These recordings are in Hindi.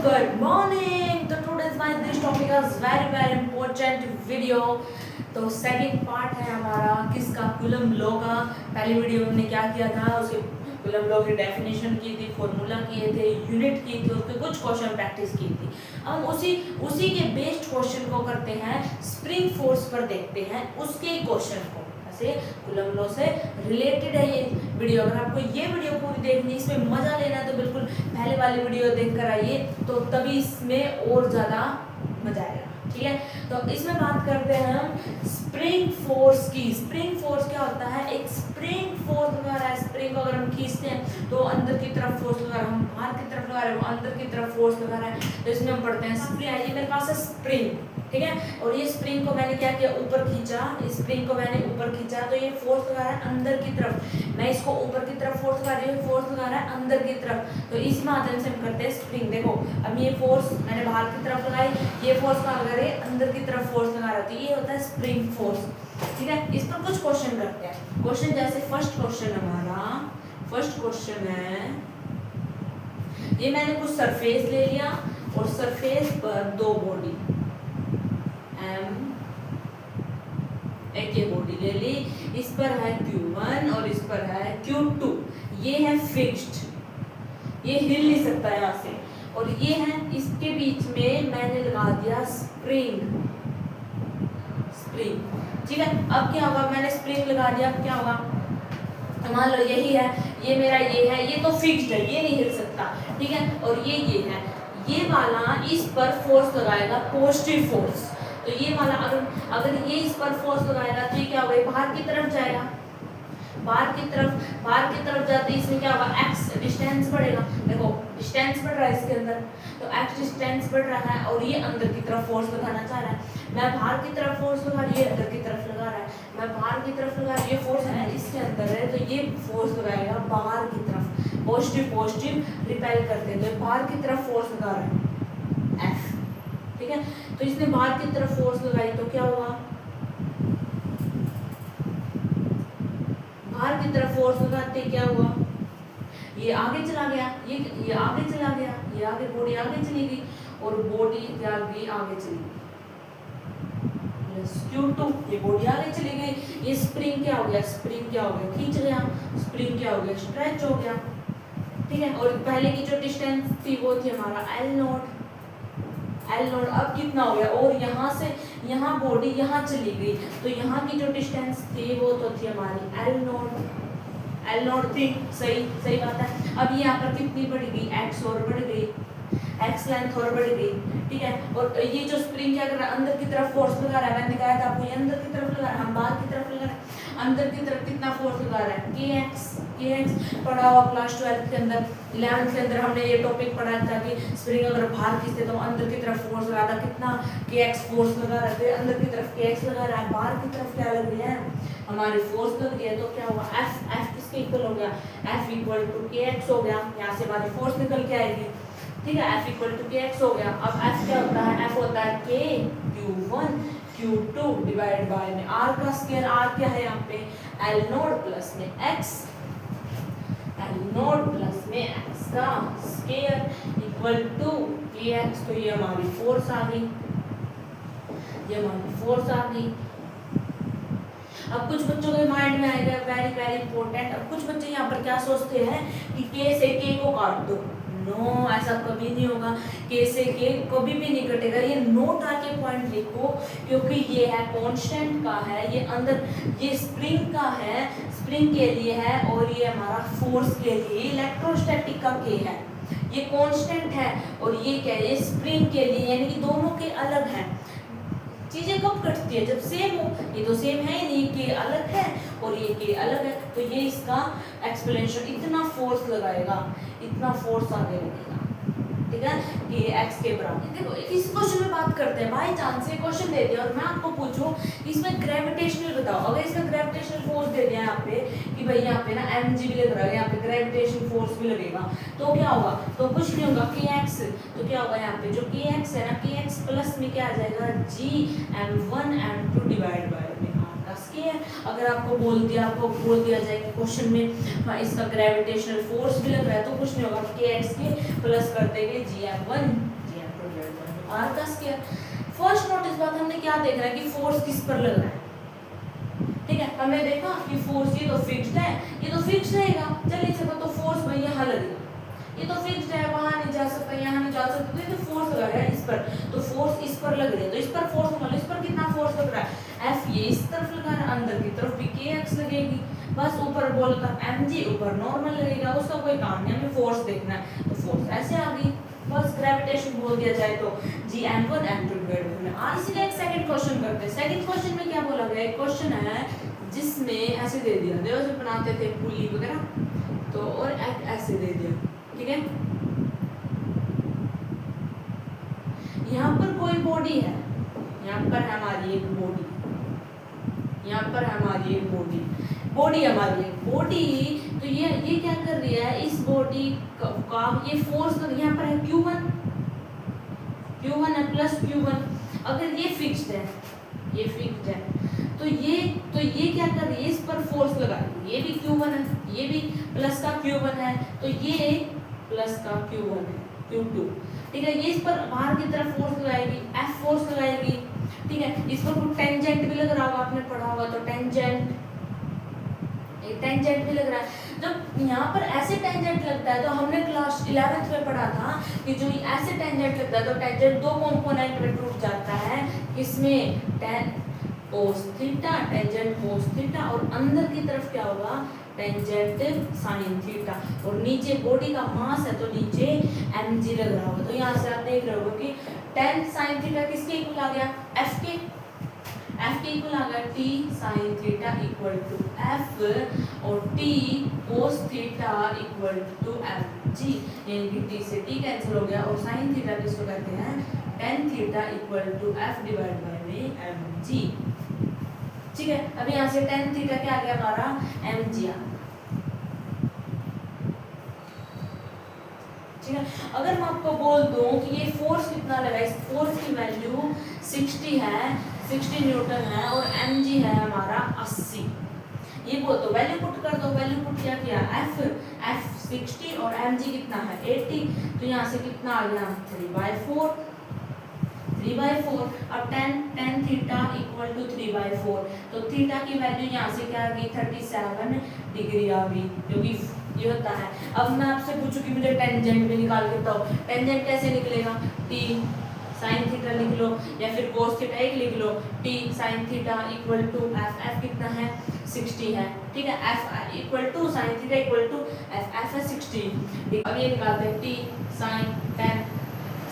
Good morning. So today's my this topic is very important video. तो सेकंड पार्ट है हमारा किसका, कुलम लॉ का। पहली वीडियो में हमने क्या किया था, उसके कुलम लॉ की डेफिनेशन की थी, फॉर्मूला किए थे, यूनिट की थी, उसके कुछ क्वेश्चन प्रैक्टिस की थी। हम उसी के बेस्ड क्वेश्चन को करते हैं, स्प्रिंग फोर्स पर देखते हैं उसके क्वेश्चन को। ऐसे कुलम लॉ से रिलेटेड है ये वीडियो। अगर आपको ये वीडियो पूरी देखनी, इसमें मजा लेना है तो बिल्कुल पहले वाली वीडियो देख कर आइए, तो तभी इसमें और ज़्यादा मजा आएगा। ठीक है, तो इसमें बात करते हैं हम स्प्रिंग फोर्स की। स्प्रिंग फोर्स क्या होता है, एक स्प्रिंग फोर्स लगा रहा है, स्प्रिंग को अगर हम खींचते हैं तो अंदर की तरफ फोर्स लगा रहा है, हम बाहर की तरफ लगा रहे हैं वो अंदर की तरफ फोर्स लगा रहा है। तो इसमें हम पढ़ते हैं स्प्रिंग। ये मेरे पास है स्प्रिंग, ठीक है, और ये स्प्रिंग को मैंने क्या किया, ऊपर खींचा, इस स्प्रिंग को मैंने ऊपर खींचा तो ये फोर्स लगा रहा है अंदर की तरफ। मैं इसको ऊपर की तरफ फोर्स लगा रही हूँ, फोर्स लगा रहा है अंदर की तरफ। तो इस माध्यम से हम करते हैं स्प्रिंग। देखो अब ये फोर्स मैंने बाहर की तरफ लगाई, ये फोर्स कहाँ लगा रही है, अंदर की तरफ फोर्स लगा रहा है, तो ये होता है स्प्रिंग फोर्स। ठीक है, इस पर कुछ क्वेश्चन करते हैं। क्वेश्चन जैसे फर्स्ट क्वेश्चन है, ये मैंने कुछ सरफेस ले लिया और सरफेस पर दो बॉडी एक ये बॉडी ले ली, इस पर है Q1 और इस पर है Q2। ये है फिक्स्ड, ये हिल नहीं सकता यहाँ से, और ये है इसके बीच में मैंने लगा दिया स्प्रिंग। ठीक है, अब क्या होगा, मैंने स्प्रिंग लगा दिया, अब क्या होगा, मान लो यही है, ये मेरा ये है, ये तो फिक्स्ड है, ये नहीं हिल सकता। ठीक है, और ये है, ये वाला इस पर फोर्स लगाएगा, पॉजिटिव फोर्स। तो ये वाला अगर ये इस पर फोर्स लगाएगा तो ये क्या होगा, बाहर की तरफ जाएगा, बाहर की तरफ जाते ही इसमें क्या होगा, x डिस्टेंस बढ़ेगा। देखो डिस्टेंस बढ़ रहा है इसके अंदर, तो x डिस्टेंस बढ़ रहा है और ये अंदर की तरफ फोर्स लगाना चाह रहा है। मैं बाहर की तरफ फोर्स लगा रही है, अंदर की तरफ लगा रहा है, मैं बाहर की तरफ लगा रही है, फोर्स है इसके अंदर है, तो ये फोर्स लगाएगा बाहर की तरफ, पॉजिटिव रिपेल करते हैं, तो बाहर की तरफ फोर्स लगा रहा है F। ठीक है, तो इसने बाहर की तरफ फोर्स लगाई तो क्या हुआ, बाहर की तरफ फोर्स लगाते क्या हुआ, ये आगे चला गया, ये आगे चला गया, ये आगे बॉडी आगे चली गई और बॉडी आगे चली गई Q2, ये बॉडी आगे चली गई। ये स्प्रिंग क्या हो गया, खींच गया, स्प्रिंग क्या हो गया, स्ट्रेच हो गया। ठीक है, और पहले की जो डिस्टेंस थी वो थी हमारा L नोट। अब कितना हो गया, और यहाँ से यहाँ बॉडी यहाँ चली गई, तो यहाँ की जो डिस्टेंस थी वो तो थी हमारी L नोट थी। सही बात है। अब यहाँ पर कितनी बढ़ गई, x और बढ़ गई, x लेंथ और बढ़ गई। ठीक है, और ये जो स्प्रिंग क्या कर रहा है, अंदर की तरफ फोर्स लगा रहा है। मैंने कहा था आपको, ये अंदर की तरफ लगा रहा है, हम बाहर की तरफ लगा रहे हैं। अंदर की तरफ कितना फोर्स लगा रहा है, kx पढ़ा हुआ क्लास 12 के अंदर, 11th के अंदर हमने ये टॉपिक पढ़ा था कि स्प्रिंग अगर बाहर खींचते तो अंदर की तरफ फोर्स लगा था, कितना kx फोर्स लगा रहा है, अंदर की तरफ kx लगा रहा है, बाहर की तरफ क्या लग रही है, हमारी फोर्स लग रही है। तो क्या हुआ, F किसके इक्वल हो गया, F इक्वल टू kx हो गया, यहाँ से हमारी फोर्स निकल के आएगी। ठीक है, F इक्वल टू kx हो गया। अब F क्या होता है, F होता है k Q1 Q2 divide by में r का स्क्वायर, r क्या है यहाँ पे, L नोट प्लस में x का स्क्वायर इक्वल टू kx। तो ये हमारी फोर्स आ गई, अब कुछ बच्चों के माइंड में आएगा वेरी इंपॉर्टेंट। अब कुछ बच्चे यहाँ पर क्या सोचते हैं कि k से k को काट दो। नो, ऐसा कभी नहीं होगा, k से k कभी भी नहीं कटेगा। ये नोट आके पॉइंट लिखो, क्योंकि ये है कांस्टेंट का है, ये अंदर ये स्प्रिंग का है, स्प्रिंग के लिए है, और ये हमारा फोर्स के लिए, इलेक्ट्रोस्टैटिक का k है, ये कांस्टेंट है, और ये क्या है, ये स्प्रिंग के लिए, यानी कि दोनों के अलग हैं। चीजें कब कटती है, जब सेम हो। ये तो सेम है ही नहीं, के अलग है और ये के अलग है, तो ये इसका एक्सप्लेनेशन, इतना फोर्स लगाएगा, इतना फोर्स आगे लगेगा। ठीक है, कि x के बराबर। देखो इस क्वेश्चन में बात करते हैं, बाई चांस ये क्वेश्चन दे दिया और मैं आपको पूछूं इसमें ग्रेविटेशनल बताओ, अगर इसमें ग्रेविटेशनल फोर्स दे दिया यहाँ पे कि भाई यहाँ पे ना mg भी लग रहा है, यहाँ पे ग्रेविटेशनल फोर्स भी लगेगा, तो क्या होगा, तो कुछ नहीं होगा, kx, तो क्या होगा यहाँ पे जो kx है ना, kx प्लस में क्या आ जाएगा, g m1 m2 divide by में r का स्क्वायर। अगर आपको बोल दिया जाए कि क्वेश्चन में इसका ग्रेविटेशनल फोर्स भी लग रहा है तो कुछ नहीं होगा, kx के प्लस कर देंगे gm1 gm2 divide by r का स्क्वायर। फर्स्ट नोटिस बात हमने क्या देख रहा है कि फोर्स किस पर लग रहा है, ठीक है। हमने देखा कि फोर्स ये तो फिक्स्ड है, ये तो फिक्स रहेगा, चल नहीं सकता तो फोर्स भाई यहाँ लगेगा, ये तो फिक्स्ड है, वहां नहीं जा सकता, यहाँ नहीं जा सकता, तो ये तो फोर्स लगा है इस पर, तो फोर्स इस पर लग रही है, तो इस पर फोर्स मतलब इस पर कितना फोर्स लग रहा है, F ये इस तरफ लगा है, अंदर की तरफ भी kx लगेगी, बस ऊपर बॉल का mg ऊपर नॉर्मल लगेगा, उसका कोई काम नहीं, हमें फोर्स देखना है, तो फोर्स ऐसे आ गई। बस ग्रेविटेशन बोल दिया जाए तो gm1 m2 divide by r। इसीलिए एक सेकंड क्वेश्चन करते हैं। सेकंड क्वेश्चन में क्या बोला गया, एक क्वेश्चन है जिसमें ऐसे दे दिया, देखो जो बनाते थे पुली वगैरह, तो और ऐसे दे दिया, ठीक है। यहाँ पर कोई बॉडी है, यहाँ पर हमारी एक बॉडी, यहाँ पर हमारी एक बॉडी हमारी एक बॉडी, तो ये क्या कर रही है, इस बॉडी का ये फोर्स यहाँ पर है Q1 है प्लस Q1। अगर ये फिक्स्ड है, ये फिक्स्ड है, तो ये क्या कर रही है, इस पर फोर्स लगा रही है, ये भी Q1 है, ये भी प्लस का Q1 है, तो ये प्लस का Q1 है Q2, ठीक है। ये इस पर बाहर की तरफ फोर्स लगाएगी, F फोर्स लगाएगी, ठीक है। इस पर कुछ टेंजेंट भी लग रहा होगा, आपने पढ़ा होगा, तो टेंजेंट भी लग रहा है। जब यहाँ पर ऐसे टेंजेंट लगता है, तो हमने क्लास 11th में पढ़ा था कि जो ऐसे टेंजेंट लगता है तो टेंजेंट दो कंपोनेंट में टूट जाता है, किसमें, ten cos theta, tangent cos theta, और अंदर की तरफ क्या होगा, टेंजेंट साइन थीटा, और नीचे बॉडी का मास है तो नीचे mg लग रहा होगा। तो यहाँ से आप देख रहे हो कि टेन साइन थीटा किसके इक्वल आ गया, f के इक्वल आ गया t sin theta equal to f, और t cos theta equal to mg, यानी कि t से t कैंसिल हो गया, और sin थीटा किसको कहते हैं, tan theta equal to f divide by में mg, ठीक है। अब यहाँ से tan थीटा क्या आ गया हमारा, mg आ, ठीक है। अगर मैं आपको बोल दूं कि ये फोर्स कितना लगा, इस फोर्स की वैल्यू 60 है, 60 न्यूटन है, और mg है हमारा 80, ये बोल दो, वैल्यू पुट कर दो, वैल्यू पुट क्या किया, f 60 और mg कितना है 80, तो यहाँ से कितना आ गया 3/4। अब tan थीटा इक्वल टू 3/4, तो थीटा की वैल्यू यहाँ से क्या आ गई, 37 डिग्री आ गई, क्योंकि ये होता है। अब मैं आपसे पूछूं कि मुझे टेंजेंट भी निकाल के बताओ, टेंजेंट कैसे निकलेगा, t sin थीटा लिख लो, या फिर cos थीटा एक लिख लो, t sin theta equal to f कितना है 60 है, ठीक है। f equal to sin theta equal to f है 60। अब ये निकालते हैं t sin tan,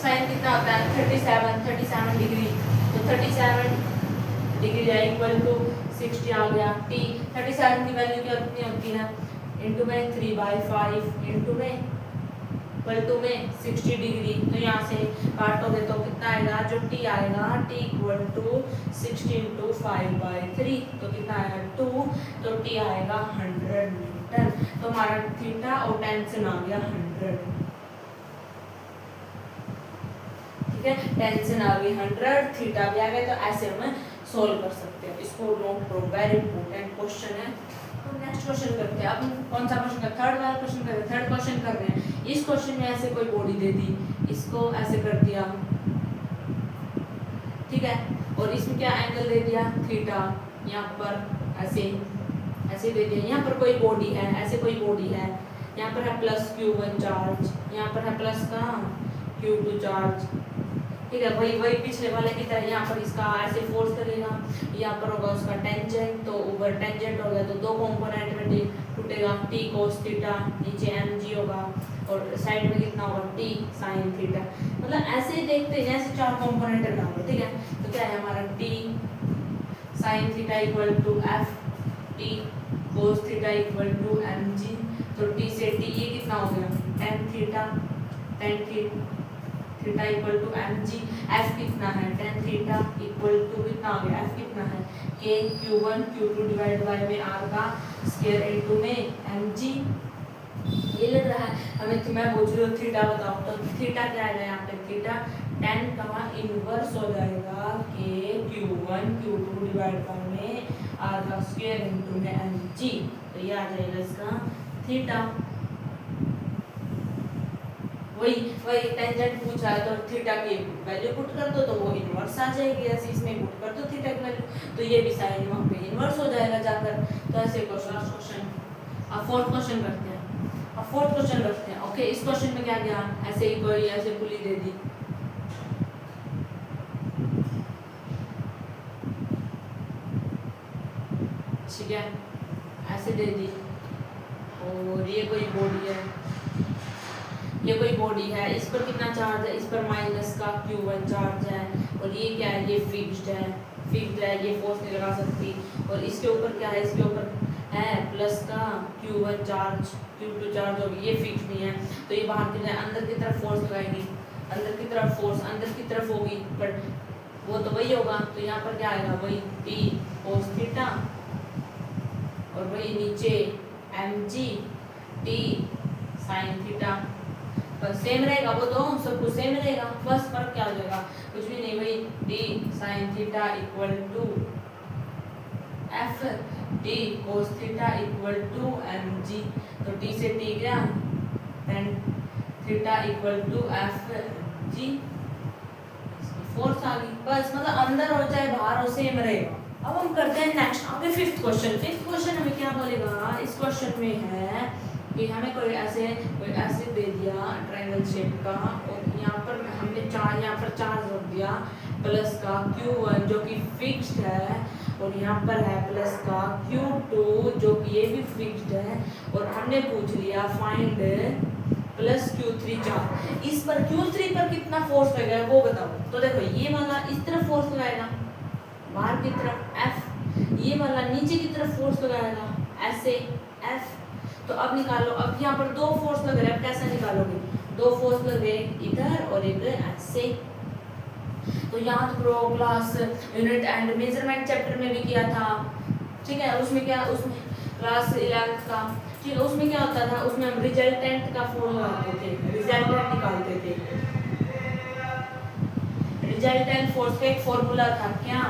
sin कितना होता है 37 डिग्री, तो 37 डिग्री है इक्वल टू 60 आ गया, t 37 की वैल्यू क्या कितनी होती है, इंटू में 3/5 इंटू में इक्वल टू में 60 डिग्री, तो यहाँ से काटोगे तो कितना आएगा, जो t आएगा t इक्वल टू 60 इंटू 5/3, तो कितना आएगा 2, तो t आएगा 100 न्यूटन, तो हमारा थीटा और टेंशन आ गया 100, ठीक है। टेंशन आ गई 100, थीटा भी आ गया, तो ऐसे हम सोल्व कर सकते हैं, इसको नोट करो, वेरी इंपॉर्टेंट क्वेश्चन है। तो नेक्स्ट क्वेश्चन करते हैं, अब कौन सा क्वेश्चन, थर्ड वाला क्वेश्चन कर रहे हैं, थर्ड क्वेश्चन कर रहे हैं। इस क्वेश्चन में ऐसे कोई बॉडी दे दी, इसको ऐसे कर दिया, ठीक है, और इसमें क्या एंगल दे दिया थीटा, यहाँ पर ऐसे दे दिया, यहाँ पर कोई बॉडी है, ऐसे कोई बॉडी है, यहाँ पर है प्लस Q1 चार्ज, यहाँ पर है प्लस का Q2 चार्ज, ठीक है। वही पिछले वाले की तरह यहाँ पर इसका ऐसे फोर्स करेगा, यहाँ पर होगा उसका टेंजेंट, तो ऊपर टेंजेंट हो गया तो दो कंपोनेंट में टूटेगा, t cos थीटा, नीचे mg होगा, और साइड में कितना होगा t sin थीटा, मतलब ऐसे ही देखते हैं जैसे चार कंपोनेंट बना हुआ, ठीक है। तो क्या है हमारा t sin theta equal to f, t cos theta equal to mg, तो t से t ये कितना हो गया tan theta equal to mg, f कितना है tan थीटा इक्वल टू कितना हो गया, f कितना है k Q1 Q2 divide by में r का स्क्वायर इनटू में mg, ये लग रहा है हमें, तो मैं पूछ रही हूँ थीटा बताओ, तो थीटा क्या आएगा यहाँ पे, थीटा tan का इनवर्स हो जाएगा के Q1 Q2 डिवाइड में r का स्क्वायर इनटू में mg, तो ये आ जाएगा इसका थीटा। वही वही टेंजेंट पूछा है तो थीटा की वैल्यू पुट कर दो तो वो इनवर्स आ जाएगी, ऐसे इसमें पुट कर दो थीटा की वैल्यू तो ये भी साइन वहाँ पे इनवर्स हो जाएगा जाकर। तो ऐसे क्वेश्चन अब फोर्थ क्वेश्चन करते हैं, अब फोर्थ क्वेश्चन रखते हैं। ओके, इस क्वेश्चन में क्या गया, ऐसे ही कोई ऐसे पुली दे दी, ठीक है, ऐसे दे दी, और ये कोई बॉडी है, ये कोई बॉडी है, इस पर कितना चार्ज है, इस पर माइनस का Q1 चार्ज है, और ये क्या है, ये फिक्स्ड है, ये फोर्स नहीं लगा सकती, और इसके ऊपर क्या है, इसके ऊपर है प्लस का Q1 चार्ज, Q2 चार्ज होगी, ये फिक्स नहीं है, तो ये बाहर की अंदर की तरफ फोर्स लगाएगी, अंदर की तरफ फोर्स अंदर की तरफ होगी, बट वो तो वही होगा, तो यहाँ पर क्या आएगा, वही T cos थीटा, और वही नीचे mg T sin थीटा, पर सेम रहेगा, वो तो सब कुछ सेम रहेगा, बस फर्क क्या हो जाएगा, कुछ भी नहीं, वही T sin theta equal to F T cos theta equal to mg, तो T से T गया, tan theta equal to F g, force आ गई, बस मतलब अंदर हो चाहे बाहर हो सेम रहेगा। अब हम करते हैं नेक्स्ट, आगे फिफ्थ क्वेश्चन। फिफ्थ क्वेश्चन हमें क्या बोलेगा, इस क्वेश्चन में है कि हमें कोई ऐसे दे दिया ट्रायंगल शेप का, और यहाँ पर हमने यहाँ पर चार्ज रख दिया प्लस का Q1 जो कि फिक्स्ड है, और यहाँ पर है प्लस का Q2 जो कि ये भी फिक्स्ड है, और हमने पूछ लिया फाइंड प्लस Q3 चार्ज, इस पर Q3 पर कितना फोर्स लगेगा वो बताओ। तो देखो ये वाला इस तरफ फोर्स लगाएगा बाहर की तरफ F, ये वाला नीचे की तरफ फोर्स लगाएगा ऐसे F, तो अब निकालो, अब यहाँ पर दो फोर्स लग रहे हैं, अब कैसे निकालोगे, दो फोर्स लग रहे हैं इधर और एक ऐसे, तो याद करो class unit and measurement chapter में भी किया था, ठीक है, उसमें क्या, उसमें क्लास 11 का, ठीक है, उसमें क्या होता था, उसमें हम रिजल्टेंट का फॉर्मूला लगाते थे, रिजल्टेंट निकालते थे, रिजल्टेंट फोर्स का एक फॉर्मूला था क्या,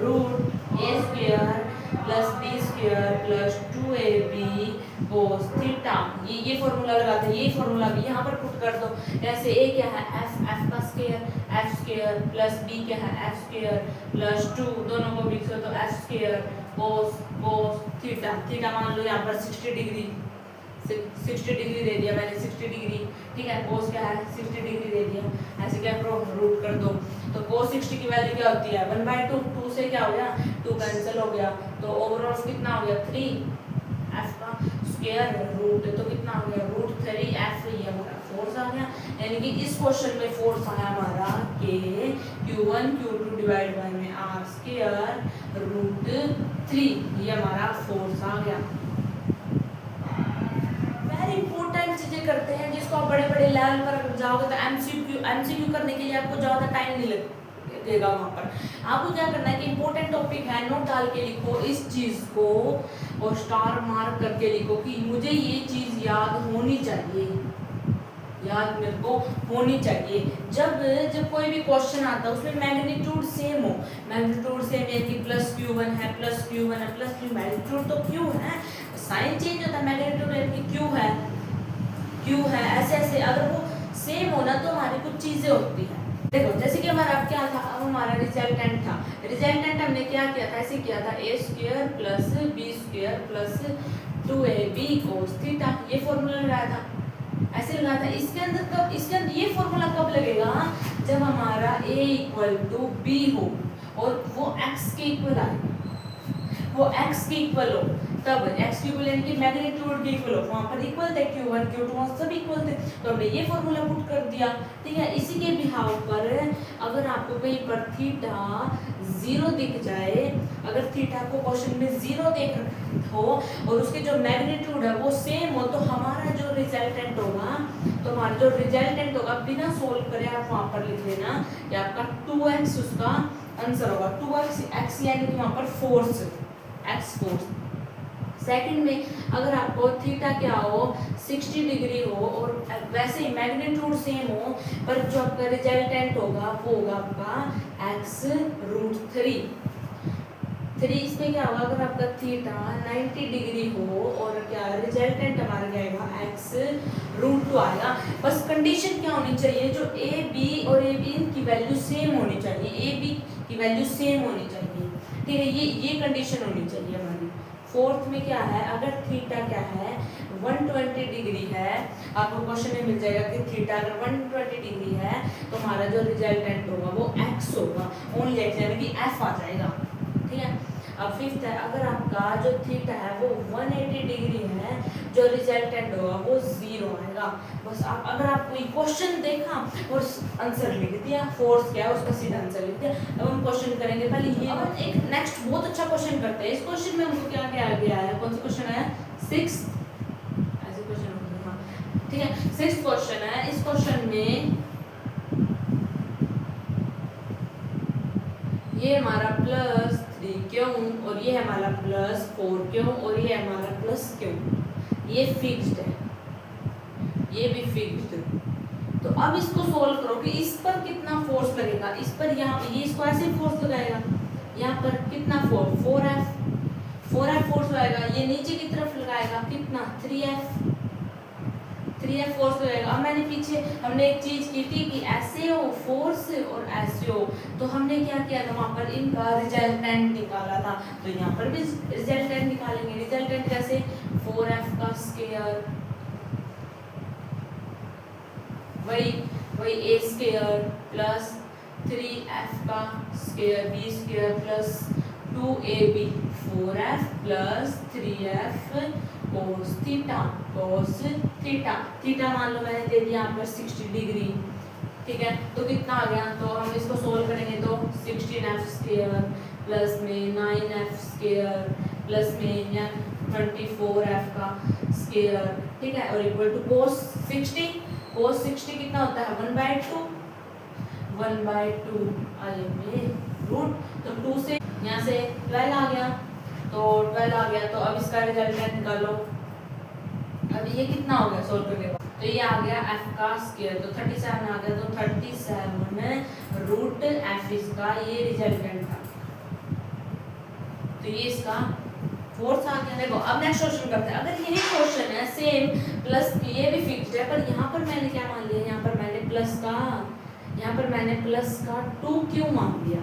root A square plus B square plus 2ab cos theta, ये फॉर्मूला लगाते हैं, ये फॉर्मूला भी यहाँ पर पुट कर दो, ऐसे a क्या है f का स्क्वायर प्लस b क्या है f स्क्वायर प्लस 2, दोनों को मिक्स कर दो f स्क्वायर cos थीटा मान लो यहाँ पर 60 डिग्री दे दिया मैंने, 60 डिग्री, ठीक है, cos क्या है 60 डिग्री दे दिया, ऐसे क्या करो रूट कर दो, तो cos 60 की वैल्यू क्या होती है 1/2, 2 से क्या हो गया 2 कैंसिल हो गया, तो ओवरऑल कितना हो गया 3 f का स्क्वायर रूट, तो कितना हो गया √3f, ये हमारा फोर्स आ गया, यानी कि इस क्वेश्चन में फोर्स आया हमारा के Q1 Q2 डिवाइड बाय में r स्क्वायर √3, ये हमारा फोर्स आ गया। इंपॉर्टेंट चीजें करते हैं जिसको आप बड़े बड़े लेवल पर जाओगे तो एमसीक्यू करने के लिए आपको ज़्यादा टाइम नहीं लगेगा, वहाँ पर आपको क्या करना है कि इंपॉर्टेंट टॉपिक है नोट डाल के लिखो इस चीज़ को, और स्टार मार्क करके लिखो कि मुझे ये चीज़ याद होनी चाहिए, याद मेरे को होनी चाहिए। जब कोई भी क्वेश्चन आता है उसमें मैग्नीट्यूड सेम हो, मैग्नीट्यूड सेम है कि प्लस Q1 है प्लस Q1 है प्लस Q, मैग्नीट्यूड तो Q है, साइन चेंज होता है, मैग्नीट्यूड यानी कि Q है ऐसे ऐसे, अगर वो सेम होना तो हमारी कुछ चीज़ें होती हैं। देखो जैसे कि हमारा अब क्या था, अब हमारा रिजल्टेंट था, रिजल्टेंट हमने क्या किया था, ऐसे किया था a square plus b square plus 2ab cos theta, ये फॉर्मूला लगाया था, ऐसे लगाया था। इसके अंदर ये फॉर्मूला कब लगेगा, जब हमारा a इक्वल टू b हो और वो x के इक्वल आए, वो x के इक्वल हो, तब x इक्वल यानी कि मैग्नीट्यूड के इक्वल हो, वहाँ पर इक्वल थे Q1 Q2 सब इक्वल थे, तो हमने ये फॉर्मूला पुट कर दिया, ठीक है। इसी के बिहाव पर अगर आपको कहीं पर थीटा 0 दिख जाए, अगर थीटा को क्वेश्चन में 0 देख हो और उसके जो मैग्नीट्यूड है वो सेम हो, तो हमारा जो रिजल्टेंट होगा, तो हमारा जो रिजल्टेंट होगा बिना सोल्व करे आप वहाँ पर लिख लेना कि आपका 2x उसका आंसर होगा, 2x यानी कि वहाँ पर फोर्स x फोर्स, सेकंड में अगर आपको थीटा क्या हो 60 डिग्री हो और वैसे ही मैग्नीट्यूड सेम हो, पर जो आपका रिजल्टेंट होगा वो होगा आपका x√3। इसमें क्या होगा, अगर आपका थीटा 90 डिग्री हो और क्या रिजल्टेंट हमारा क्या आएगा x√2 आएगा। बस कंडीशन क्या होनी चाहिए, जो ए बी और ए बी की वैल्यू सेम होनी चाहिए, ए बी की वैल्यू सेम होनी चाहिए, ठीक है, ये कंडीशन होनी चाहिए हमारी। फोर्थ में क्या है, अगर थीटा क्या है 120 डिग्री है, आपको क्वेश्चन में मिल जाएगा कि थीटा अगर 120 डिग्री है तो हमारा जो रिजल्टेंट होगा वो x होगा, ओनली x यानी कि f आ जाएगा, ठीक है। अब फिफ्थ है, अगर आपका जो थीटा है वो 180 डिग्री है, जो रिजल्टेंट होगा वो 0 आएगा। बस आप अगर आपको क्वेश्चन देखा और आंसर लिख दिया, फोर्थ क्या है उसका सीधा आंसर लिख दिया। अब हम क्वेश्चन करेंगे पहले ये, अब एक नेक्स्ट बहुत अच्छा क्वेश्चन करते हैं। इस क्वेश्चन में हमको क्या क्या गया है, कौन सा क्वेश्चन है, 6 ऐसे क्वेश्चन होंगे, हाँ ठीक है, 6th क्वेश्चन है। इस क्वेश्चन में ये हमारा +3 क्यों और ये हमारा +4 क्यों और ये हमारा प्लस क्यों, ये फिक्स्ड है, ये भी फिक्स्ड। तो अब इसको सोल्व करो कि इस पर कितना फोर्स लगेगा, इस पर यहाँ ये इसको ऐसे फोर्स लगाएगा, यहाँ पर कितना फोर्स 4F फोर्स लगाएगा, ये नीचे की तरफ लगाएगा कितना 3F फोर्स लगेगा। अब मैंने पीछे हमने एक चीज की थी कि ऐसे हो फोर्स और ऐसे हो, तो हमने क्या किया था, वहां पर इनका रिजल्टेंट निकाला था, तो यहाँ पर भी रिजल्टेंट निकालेंगे। रिजल्टेंट कैसे, 4F का स्क्वायर वही a स्क्वायर प्लस 3F का square b square plus 2ab 4F plus 3F cos theta मान लो मैंने दे दिया यहाँ पर 60 डिग्री, ठीक है, तो कितना आ गया, तो हम इसको सोल्व करेंगे तो 16F स्क्वायर प्लस में 9F स्क्वायर प्लस में या 24F का स्क्वायर, ठीक है, और इक्वल टू cos 60 कितना होता है 1/2 आगे में रूट, तो 2 से यहाँ से 12 आ गया, तो अब इसका रिजल्टेंट निकालो। अब ये कितना हो गया सोल्व करने के बाद, तो ये आ गया f का स्क्वायर, तो 37 आ गया, तो 37√f इसका ये रिजल्टेंट था, तो ये इसका फोर्थ आ गया। देखो अब नेक्स्ट क्वेश्चन करते हैं। अगर यही क्वेश्चन है सेम प्लस, ये भी फिक्स्ड है, पर यहाँ पर मैंने क्या मान लिया, यहाँ पर मैंने प्लस का 2q मान लिया।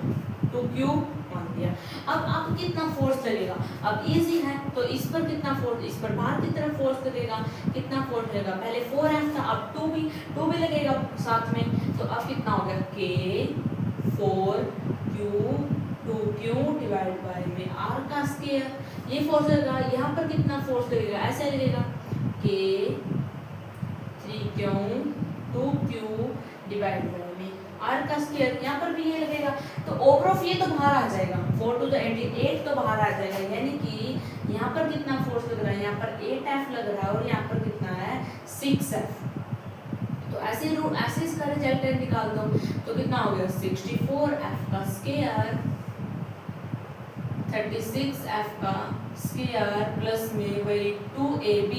अब कितना फोर्स लगेगा, अब इजी है, तो इस पर कितना फोर्स, इस पर बाहर की तरफ फोर्स लगेगा, कितना फोर्स लगेगा, पहले 4F था, अब 2 भी लगेगा साथ में, तो अब कितना हो गया k 4q 2q divide by में r का स्क्वायर, ये फोर्स लगेगा। यहाँ पर कितना फोर्स लगेगा, ऐसे लगेगा k 3q 2q divide by में r का स्क्वायर, यहाँ पर भी ये लगेगा, तो ओवर ऑफ ये तो बाहर आ जाएगा, 4 to the 8 तो बाहर आ जाएगा, यानी कि यहाँ पर कितना फोर्स लग रहा है, यहाँ पर 8F लग रहा है और यहाँ पर कितना है 6F। तो ऐसे इसका रिजल्टेंट निकाल दो, तो कितना हो गया 64F का स्क्वायर 36F का स्क्वायर प्लस में वही 2AB,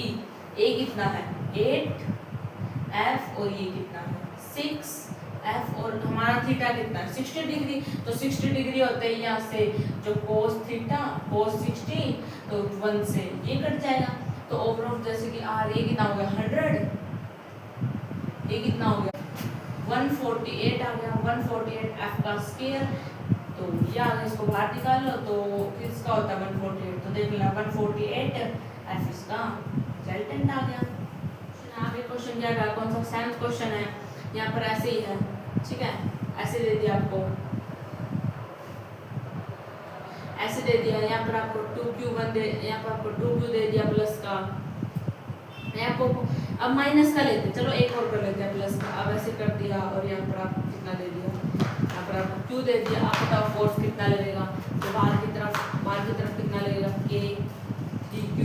a कितना है 8F और ये कितना है 6F, और हमारा थीटा कितना है 60 डिग्री, तो 60 डिग्री होते हैं यहाँ से जो cos 60, तो 1 से ये कट जाएगा, तो ओवर ऑफ जैसे कि r ये कितना हो गया 100, ये कितना हो गया 148 आ गया, 148F का स्क्वायर, तो ये आ गया, इसको बाहर निकाल लो, तो किसका होता है 148, तो देख लेना 148F इसका रिजल्टेंट आ गया। आगे क्वेश्चन क्या है, कौन सा 7th क्वेश्चन है, यहाँ पर ऐसे ही है, ठीक है, ऐसे दे दिया आपको, ऐसे दे दिया, यहाँ पर आपको 2q1 दे, यहाँ पर आपको 2q दे दिया प्लस का, मैं आपको अब माइनस का लेते, चलो एक और कर लेते हैं प्लस का, अब ऐसे कर दिया और यहाँ पर आप कितना दे दिया, यहाँ पर आपको q दे दिया, आप बताओ फोर्स कितना लगेगा, तो बाहर की तरफ कितना लगेगा k 3q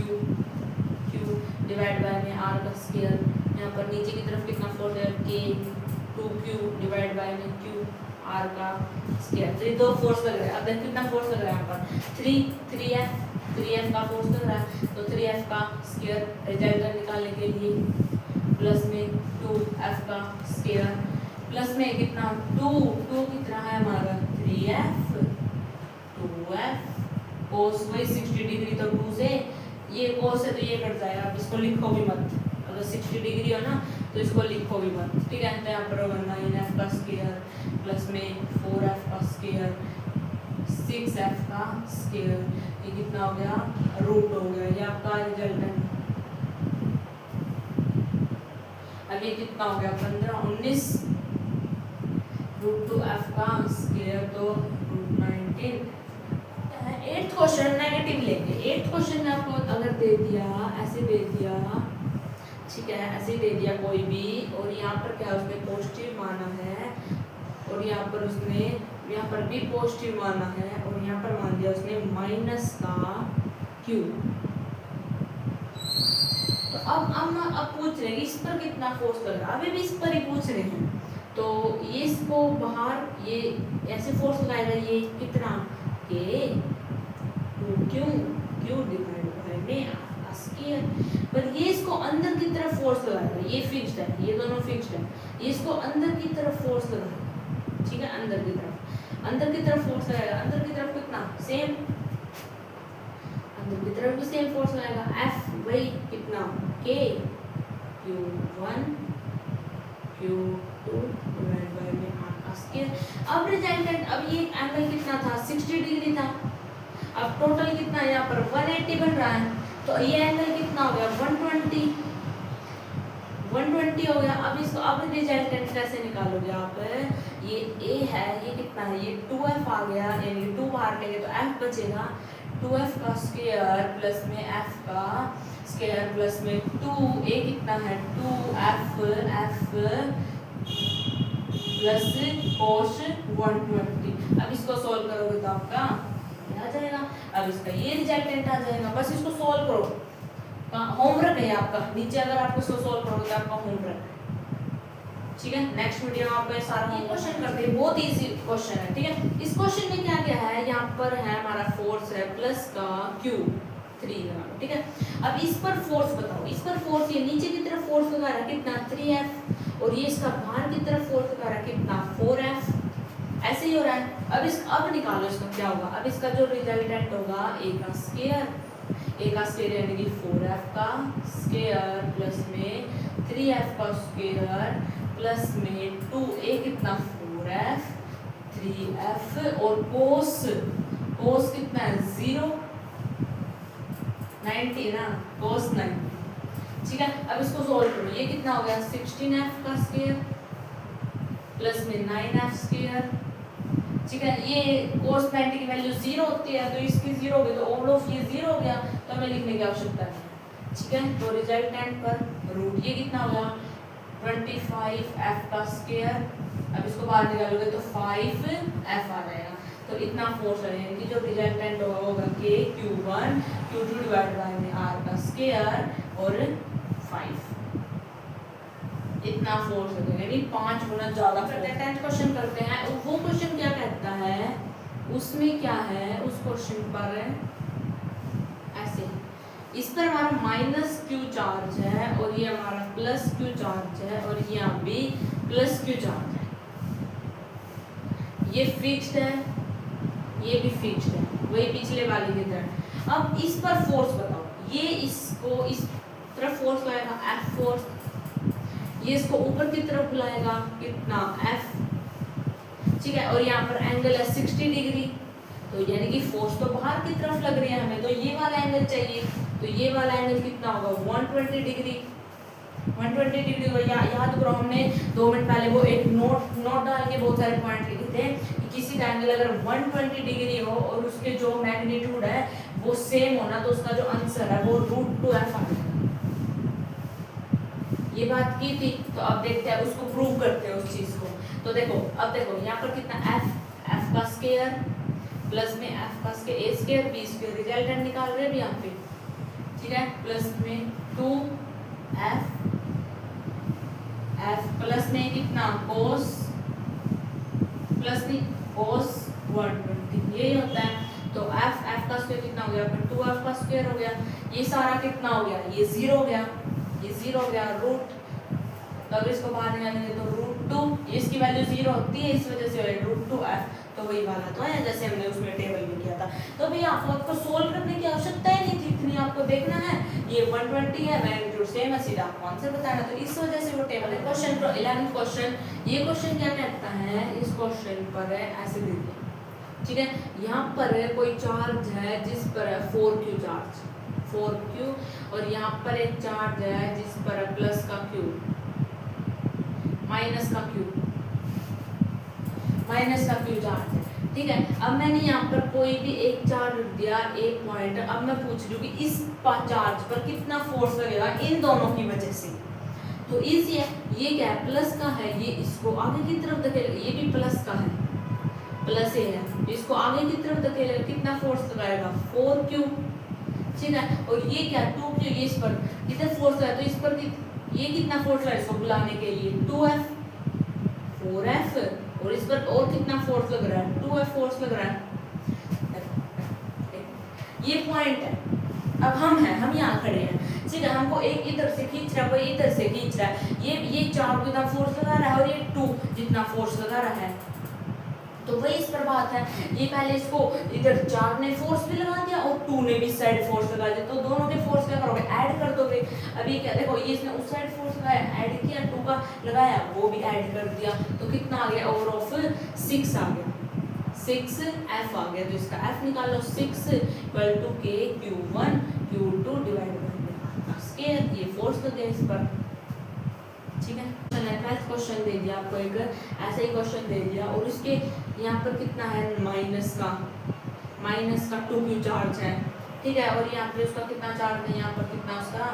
डिवाइड बाय में r का स्क्वायर, यहाँ पर नीचे की तरफ कितना फोर्स है k 2q डिवाइड बाय में q r का स्क्वायर, तो ये दो फोर्स लग रहा है। अब देखो कितना फोर्स लग रहा है यहाँ पर 3F 3f का फोर्स लग रहा है, तो 3f का स्क्वायर रिजल्टेंट निकालने के लिए प्लस में 2f का स्क्वायर प्लस में कितना 2 कितना है हमारा 3f 2f कोस वही 60 डिग्री, तो 2 से ये कोस है तो ये कट जाएगा, अब इसको लिखो भी मत, अगर 60 डिग्री हो ना तो इसको लिखो भी मत, ठीक है। तो यहाँ पर होगा 9f का स्क्वायर प्लस में 4f का स्क्वायर 6f का स्क्वायर, ये कितना हो गया रूट हो गया, ये आपका रिजल्टेंट। अब ये कितना हो गया 15 19 रूट 2f का स्क्वायर तो रूट 19। 8th क्वेश्चन नेगेटिव लेंगे। 8th क्वेश्चन में आपको अगर दे दिया ऐसे दे दिया, ठीक है, ऐसे दे दिया कोई भी, और यहाँ पर क्या उसने पॉजिटिव माना है और यहाँ पर उसने यहाँ पर भी पॉजिटिव माना है और यहाँ पर मान दिया उसने माइनस का q। तो अब पूछ रहे हैं इस पर कितना फोर्स लग रहा है, अभी भी इस पर ही पूछ रहे हैं। तो ये इसको बाहर ये ऐसे फोर्स लगाएगा, ये कितना के क्यों डिवाइड बाय में स्क्वायर, पर ये इसको अंदर की तरफ फोर्स लगाएगा, ये फिक्स्ड है, ये दोनों फिक्स्ड है, ये इसको अंदर की तरफ फोर्स लगाएगा, ठीक है, अंदर की तरफ फोर्स लगाएगा, अंदर की तरफ कितना सेम, अंदर की तरफ भी सेम फोर्स लगाएगा, F वही कितना K Q1 Q2 divide by में R का स्क्वायर। अब रिजल्टेंट, अब ये एंगल कितना था 60 डिग्री था, अब टोटल कितना यहाँ पर 180 बन रहा है, तो ये एंगल कितना हो गया 120 हो गया। अब इसको अब रिजल्टेंट कैसे निकालोगे आप, ये a है, ये कितना है, ये 2f आ गया, यानी 2 बाहर लेंगे तो f बचेगा, 2f का स्क्वायर प्लस में f का स्क्वायर प्लस में 2, a कितना है 2f प्लस cos 120। अब इसको सॉल्व करोगे तो आपका आ जाएगा, अब इसका ये रिजल्टेंट आ जाएगा, बस इसको सॉल्व करो। होमवर्क है आपका, नीचे अगर आपको इसको सॉल्व करोगे तो आपका होमवर्क है, ठीक है। नेक्स्ट वीडियो में आपको सारा ये क्वेश्चन करते हैं, बहुत इजी क्वेश्चन है, ठीक है। इस क्वेश्चन में क्या क्या है, यहाँ पर है हमारा फोर्स है प्लस का q 3 लगा, ठीक है। अब इस पर फोर्स बताओ, इस पर फोर्स ये नीचे की तरफ फोर्स लगा रहा है कितना 3f और ये इसका बाहर की तरफ फोर्स लगा रहा है कितना 4f, ऐसे ही हो रहा है। अब निकालो इसका क्या होगा, अब इसका जो रिजल्टेंट होगा a का स्क्वायर यानी कि 4f का स्क्वायर प्लस में 3f का स्क्वायर प्लस में 2a कितना 4f 3f और कोस कितना है 0 90 ना, कोस 90, ठीक है। अब इसको सॉल्व करो, ये कितना हो गया 16f का स्क्वायर प्लस में 9f स्क्वायर, ठीक है। ये कोस 90 की वैल्यू 0 होती है, तो इसकी 0 हो गई, तो ओवर ऑफ ये 0 हो गया, तो हमें लिखने की आवश्यकता नहीं है, ठीक है। तो रिजल्टेंट पर रूट ये कितना होगा 25f का स्क्वायर, अब इसको बाहर निकालोगे तो 5f आ जाएगा, तो इतना फोर्स है कि जो रिजल्टेंट होगा k q1 q2 divide by में r का स्क्वायर और 5, इतना फोर्स हो जाएगा, यानी 5 गुना ज्यादा। 10th क्वेश्चन करते हैं, वो क्वेश्चन क्या कहता है, उसमें क्या है, उस क्वेश्चन पर ऐसे इस पर हमारा माइनस q चार्ज है और ये हमारा प्लस q चार्ज है और यहाँ भी प्लस q चार्ज है, ये फिक्स्ड है, ये भी फिक्स्ड है, वही पिछले वाले की तरह। अब इस पर फोर्स बताओ, ये इसको इस तरफ फोर्स लगाएगा F फोर्स, ये इसको ऊपर की तरफ बुलाएगा कितना F, ठीक है, और यहाँ पर एंगल है 60 डिग्री, तो यानी कि फोर्स तो बाहर की तरफ लग रही है हमें, तो ये वाला एंगल चाहिए, तो ये वाला एंगल कितना होगा 120 डिग्री। 120 डिग्री को याद करो, हमने 2 मिनट पहले वो एक नोट डाल के बहुत सारे पॉइंट लिखे थे कि किसी का एंगल अगर 120 डिग्री हो और उसके जो मैग्नीट्यूड है वो सेम होना, तो उसका जो आंसर है वो √2f आ जाएगा। ये बात की थी, तो अब देखते हैं उसको प्रूव करते हैं उस चीज को। तो देखो, अब देखो यहाँ पर कितना f का स्क्वायर प्लस में f का square a square b square, resultant निकाल रहे हैं भी यहाँ पे, ठीक है, प्लस में 2f प्लस में कितना cos प्लस में cos 120, यही होता है। तो एफ का स्क्वायर कितना हो गया, फिर 2f का स्क्वायर हो गया, ये सारा कितना हो गया, ये 0 हो गया, ये 0 हो गया, रूट, तो अगर इसको बाहर निकालेंगे तो √2, इसकी वैल्यू 0 होती है, इस वजह से √2f, तो वही वाला तो है जैसे हमने उसमें टेबल में किया था। तो भैया आपको सोल्व करने की आवश्यकता ही नहीं थी, इतनी आपको देखना है, ये 120 है, मैग्नीट्यूड सेम है, सीधा आपको आंसर बताना, तो इस वजह से वो टेबल है। क्वेश्चन 11th क्वेश्चन, ये क्वेश्चन क्या कहता है, इस क्वेश्चन पर है ऐसे दे दिया, ठीक है, यहाँ पर कोई चार्ज है जिस पर है 4q चार्ज, 4q, और यहाँ पर एक चार्ज है जिस पर है प्लस का q, माइनस का q चार्ज है, ठीक है। अब मैंने यहाँ पर कोई भी एक चार्ज दिया, एक पॉइंट, अब मैं पूछ रही हूँ कि इस चार्ज पर कितना फोर्स लगेगा इन दोनों की वजह से, तो इजी है, ये क्या है, प्लस का है, ये इसको आगे की तरफ धकेलेगा, ये भी प्लस का है, प्लस ए है, इसको आगे की तरफ धकेलेगा, कितना फोर्स लगाएगा 4q, ठीक है, और ये क्या 2q, ये इस पर कितना फोर्स है, तो इस पर ये कितना फोर्स है इसको बुलाने के लिए 2f, 4f, और इस पर और कितना फोर्स लग रहा है 2f फोर्स लग रहा है, ये पॉइंट है। अब हम यहाँ खड़े हैं, ठीक है, हमको एक इधर से खींच रहा है, कोई इधर से खींच रहा है, ये 4 कितना फोर्स लगा रहा है और ये 2 जितना फोर्स लगा रहा है, तो वही इस पर बात है, ये पहले इसको इधर 4 ने फोर्स भी लगा दिया और 2 ने भी साइड फोर्स लगा दिया, तो दोनों के फोर्स क्या करोगे, ऐड कर दोगे। अभी क्या देखो, ये इसने उस साइड फोर्स लगाया, ऐड किया, 2 का लगाया, वो भी ऐड कर दिया, तो कितना आ गया, ओवर ऑफ 6 आ गया, 6f आ गया, तो इसका f निकालो, 6 = k q1 q2 divide by square, ये फोर्स तो दिया इस पर, ठीक है। 12th क्वेश्चन दे दिया आपको, एक ऐसा ही क्वेश्चन दे दिया, और इसके यहाँ पर कितना है माइनस का 2q चार्ज है, ठीक है, और यहाँ पे उसका कितना चार्ज है, यहाँ पर कितना उसका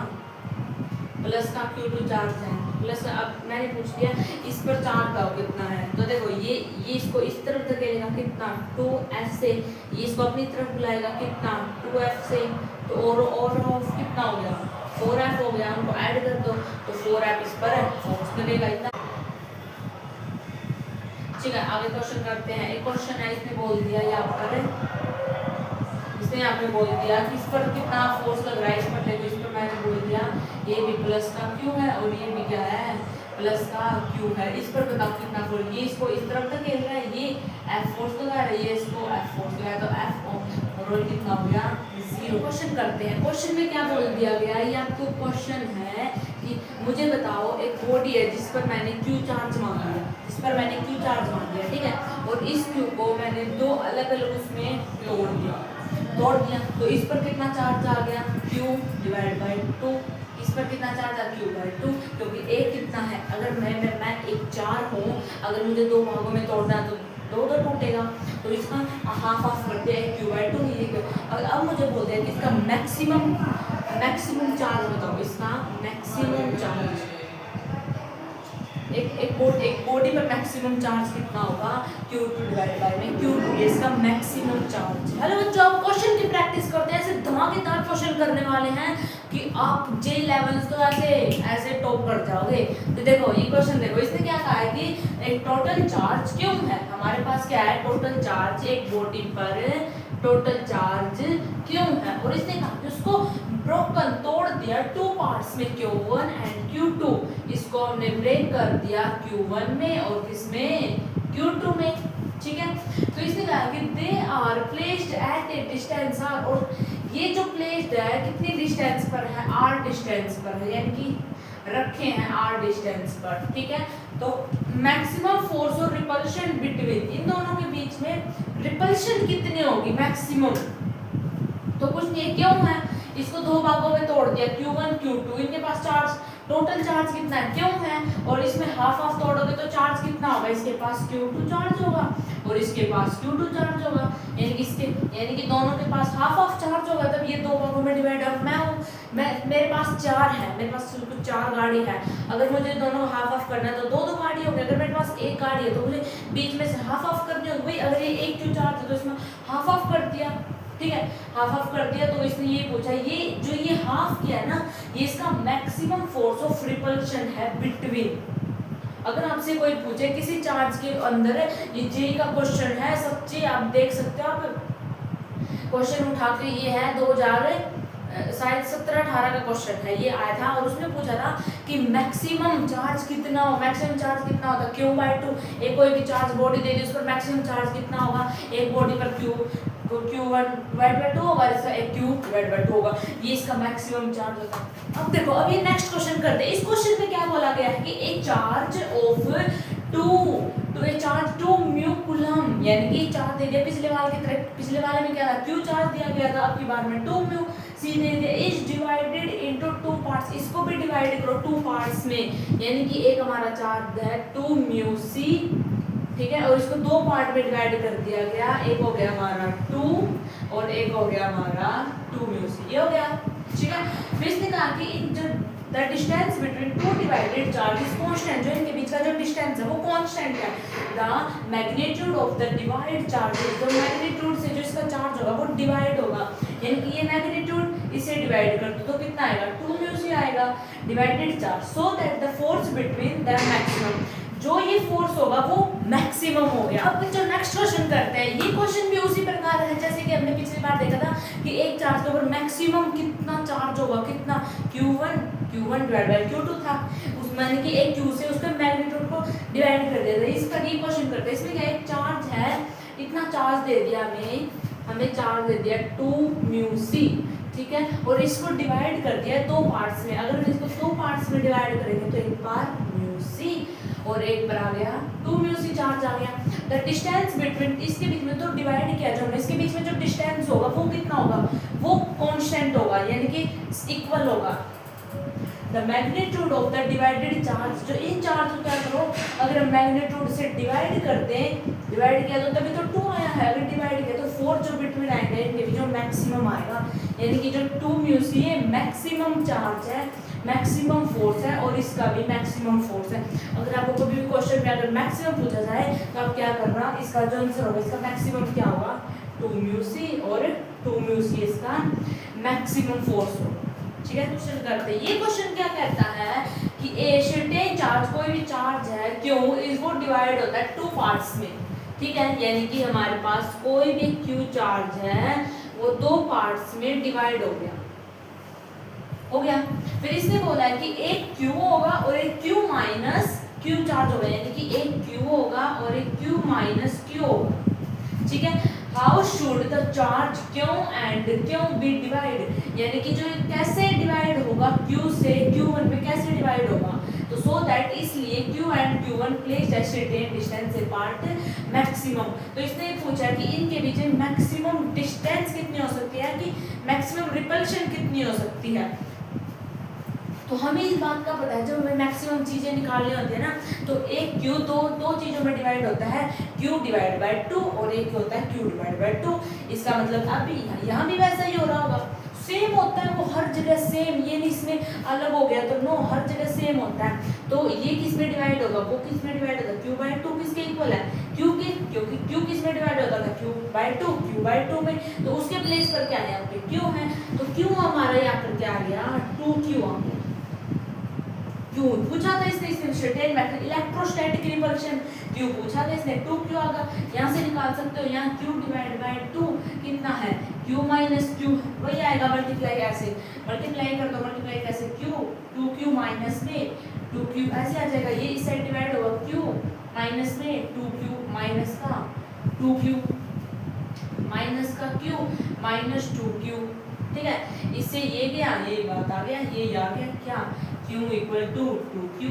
प्लस का q2 चार्ज है, प्लस। अब मैंने पूछ लिया इस पर चार्ज का कितना है, तो देखो ये इसको इस तरफ धकेलेगा, कितना 2f से, ये इसको अपनी तरफ बुलाएगा, कितना 2f से, तो और ऑफ कितना हो गया 4f हो गया, उनको ऐड कर दो, तो 4f इस पर है, फोर्स लगेगा इतना, ठीक है। आगे क्वेश्चन करते हैं, एक क्वेश्चन है, इसने बोल दिया यहाँ पर, इसने यहाँ पे बोल दिया कि इस पर कितना फोर्स लग रहा है, इस पर देखो, इस पर मैंने बोल दिया ये भी प्लस का q है और ये भी क्या है प्लस का q है, इस पर बताओ कितना फोर्स, ये इसको इस तरफ तक खेल रहा है, ये f फोर्स लगा रहा है, ये इसको f फोर्स लगा, तो f ओवरऑल कितना हो गया 0। क्वेश्चन करते हैं, क्वेश्चन में क्या बोल दिया गया, ये आपको क्वेश्चन है कि मुझे बताओ एक बॉडी है जिस पर मैंने q चार्ज मांग लिया, ठीक है, और इस q को मैंने 2 अलग-अलग उसमें तोड़ दिया, तो इस पर कितना चार्ज आ गया q डिवाइड बाय 2, इस पर कितना चार्ज आ q बाय 2, क्योंकि एक कितना है, अगर मैं एक 4 हूँ, अगर मुझे 2 भागों में तोड़ना है तो 2 टूटेगा, तो इसका हाफ करते हैं q बाय 2 ही। अब मुझे बोलते हैं कि इसका मैक्सिमम चार्ज बताओ, इसका मैक्सिमम चार्ज, एक बॉडी पर मैक्सिमम चार्ज कितना होगा q2 डिवाइड बाय में q2, इसका मैक्सिमम चार्ज। हेलो बच्चों, आप क्वेश्चन की प्रैक्टिस करते हैं, ऐसे धमाकेदार क्वेश्चन करने वाले हैं कि आप जे लेवल्स तो ऐसे टॉप कर जाओगे। तो देखो ये क्वेश्चन देखो, इसने क्या कहा है कि एक टोटल चार्ज क्यों है, हमारे पास क्या है टोटल चार्ज, एक बॉडी पर टोटल चार्ज क्यों है, और इसने कहा कि उसको ब्रोकन तोड़ दिया 2 पार्ट्स में, q1 एंड q2, इसको हमने ब्रेक कर दिया q1 में और किसमें q2 में, ठीक है। तो इसने कहा कि they are placed at a distance r, और ये जो प्लेस्ड है कितनी डिस्टेंस पर है, r डिस्टेंस पर है, यानी कि रखे हैं r डिस्टेंस पर, ठीक है। तो मैक्सिमम फोर्स और रिपल्शन बिटवीन, इन दोनों के बीच में रिपल्शन कितनी होगी मैक्सिमम, तो कुछ नहीं, क्यों है, इसको 2 भागों में तोड़ दिया q1 q2, इनके पास चार्ज टोटल चार्ज कितना है क्यों है, और इसमें हाफ तोड़ोगे तो चार्ज कितना होगा, इसके पास q2 चार्ज होगा और इसके पास q2 चार्ज होगा, यानी कि दोनों के पास हाफ चार्ज होगा, तब ये 2 भागों में डिवाइड होगा। मेरे पास 4 है, मेरे पास 4 गाड़ी है, अगर मुझे दोनों हाफ करना है तो 2 गाड़ी होगी, अगर मेरे पास 1 गाड़ी है तो मुझे बीच में से हाफ करनी होगी, भाई अगर ये 1 q चार्ज है तो इसमें हाफ कर दिया, ठीक है, हाफ कर दिया। तो इसने ये पूछा, ये हाफ किया है ना, ये इसका मैक्सिमम फोर्स ऑफ रिपल्शन है बिटवीन। अगर आपसे कोई पूछे किसी चार्ज के अंदर, ये जे का क्वेश्चन है, सच्ची आप देख सकते हो, आप क्वेश्चन उठा के ये है 2000 शायद 17-18 का क्वेश्चन है, ये आया था और उसमें पूछा था कि मैक्सिमम चार्ज कितना हो, मैक्सिमम चार्ज कितना होता है Q/2। एक कोई भी चार्ज बॉडी दे दी उस पर मैक्सिमम चार्ज कितना होगा, एक बॉडी पर Q1/2 होगा, इसका एक Q/2 होगा, ये इसका मैक्सिमम चार्ज होता है। अब देखो, अब ये नेक्स्ट क्वेश्चन करते हैं। इस क्वेश्चन में क्या बोला गया है कि एक चार्ज ऑफ 2 म्यू कूलम, यानी कि चार्ज दे दिया पिछले वाले की तरह। पिछले वाले में क्या था, Q चार्ज दिया गया था, अब की बार में 2 म्यू सी दे दिया, इज डिवाइडेड इनटू 2 पार्ट्स। इसको भी डिवाइड करो 2 पार्ट्स में, यानी कि एक हमारा चार्ज है 2 म्यू सी, ठीक है, और इसको 2 पार्ट में डिवाइड कर दिया गया। एक हो गया हमारा 2 और एक हो गया हमारा 2 म्यू सी, ये हो गया, ठीक है। फिर इसने कहा कि इन जो the distance between 2 divided charges constant, जो इनके बीच का जो डिस्टेंस है वो कांस्टेंट है। The magnitude of the divide charges, जो मैग्नीट्यूड से जो इसका चार्ज होगा वो डिवाइड होगा, यानी कि ये मैग्नीट्यूड इसे डिवाइड कर दो तो कितना आएगा, 2 म्यू सी आएगा, divided charge, so that the force between the maximum, जो ये फोर्स होगा वो मैक्सिमम हो गया। अब जो नेक्स्ट क्वेश्चन करते हैं, ये क्वेश्चन भी उसी प्रकार है जैसे कि हमने पिछली बार देखा था कि एक चार्ज के ऊपर मैक्सिमम कितना चार्ज होगा, कितना Q1 डिवाइड बाय Q2 था, उस माने कि एक Q से उसके मैग्नीट्यूड को डिवाइड कर देते हैं। इसका ये क्वेश्चन करते हैं, इसमें क्या एक चार्ज है, इतना चार्ज दे दिया हमें चार्ज दे दिया 2 म्यू सी, ठीक है, और इसको डिवाइड कर दिया 2 पार्ट्स में। अगर हम इसको 2 पार्ट्स में डिवाइड करेंगे तो एक बार म्यू सी और एक पर आ गया 2 म्यू सी चार्ज आ गया। द डिस्टेंस बिटवीन, इसके बीच में तो डिवाइड किया जो हमने, इसके बीच में जो डिस्टेंस होगा वो कितना होगा, वो कांस्टेंट होगा, यानी कि इक्वल होगा। The magnitude of the divided charge, जो इन चार्ज को क्या करो, अगर हम मैग्नीट्यूड से डिवाइड करते हैं, डिवाइड किया तो तभी तो 2 आया है, अगर डिवाइड किया तो 4 जो बिटवीन आएगा इनके बीच में मैक्सिमम आएगा, यानी कि जो 2 म्यू सी है मैक्सिमम चार्ज है, मैक्सिमम फोर्स है, और इसका भी मैक्सिमम फोर्स है। अगर आपको कोई भी क्वेश्चन में अगर मैक्सिमम पूछा जाए तो आप क्या करना, इसका जो आंसर होगा इसका मैक्सिमम क्या होगा, 2 म्यू सी, और 2 म्यू सी इसका मैक्सिमम फोर्स होगा, ठीक है। क्वेश्चन करते हैं, ये क्वेश्चन क्या कहता है कि ए सर्टेन चार्ज, कोई भी चार्ज है क्यों, इसको डिवाइड होता है 2 पार्ट्स में, ठीक है, यानी कि हमारे पास कोई भी Q चार्ज है वो 2 पार्ट्स में डिवाइड हो गया। फिर इसने बोला है कि एक Q होगा और एक Q माइनस Q चार्ज होगा, यानी कि एक Q होगा और एक Q माइनस Q होगा, ठीक है। How should the charge Q and Q be divide, यानी कि जो कैसे डिवाइड होगा Q से Q1 में कैसे डिवाइड होगा, तो सो दैट, इसलिए Q and Q1 placed at certain distance apart maximum. तो इसने पूछा कि इनके बीच में मैक्सिमम डिस्टेंस कितनी हो सकती है, कि मैक्सिमम रिपल्शन कितनी हो सकती है। तो हमें इस बात का पता है, जब हमें मैक्सिमम चीज़ें निकालनी होती है ना, तो एक Q दो चीज़ों में डिवाइड होता है, Q डिवाइड बाय 2 और एक होता है Q डिवाइड बाय 2। इसका मतलब अभी यहाँ भी वैसा ही हो रहा होगा, सेम होता है वो हर जगह सेम, ये नहीं इसमें अलग हो गया तो नो, हर जगह सेम होता है। तो ये किस में डिवाइड होगा, वो किस में डिवाइड होगा, Q/2 किसके इक्वल है, Q के, क्योंकि Q किस में डिवाइड होता था, Q/2 में, तो उसके प्लेस पर क्या है, यहाँ पे Q है, तो Q हमारा यहाँ पर क्या आ गया, 2Q आ गया। क्यों पूछा था इसने सर्टेन मेथड इलेक्ट्रोस्टैटिक रिपल्शन, क्यों पूछा था इसने, 2Q आ गया, यहाँ से निकाल सकते हो, यहाँ Q डिवाइड बाय 2 कितना है, Q माइनस Q, वही आएगा, मल्टीप्लाई ऐसे मल्टीप्लाई कर दो, मल्टीप्लाई कैसे, Q 2Q माइनस में 2Q ऐसे आ जाएगा, ये इस साइड डिवाइड होगा, Q माइनस में 2Q माइनस का 2Q माइनस का Q माइनस 2Q, ठीक है। इससे ये गया, ये बात आ गया, ये आ गया क्या, Q इक्वल टू 2Q,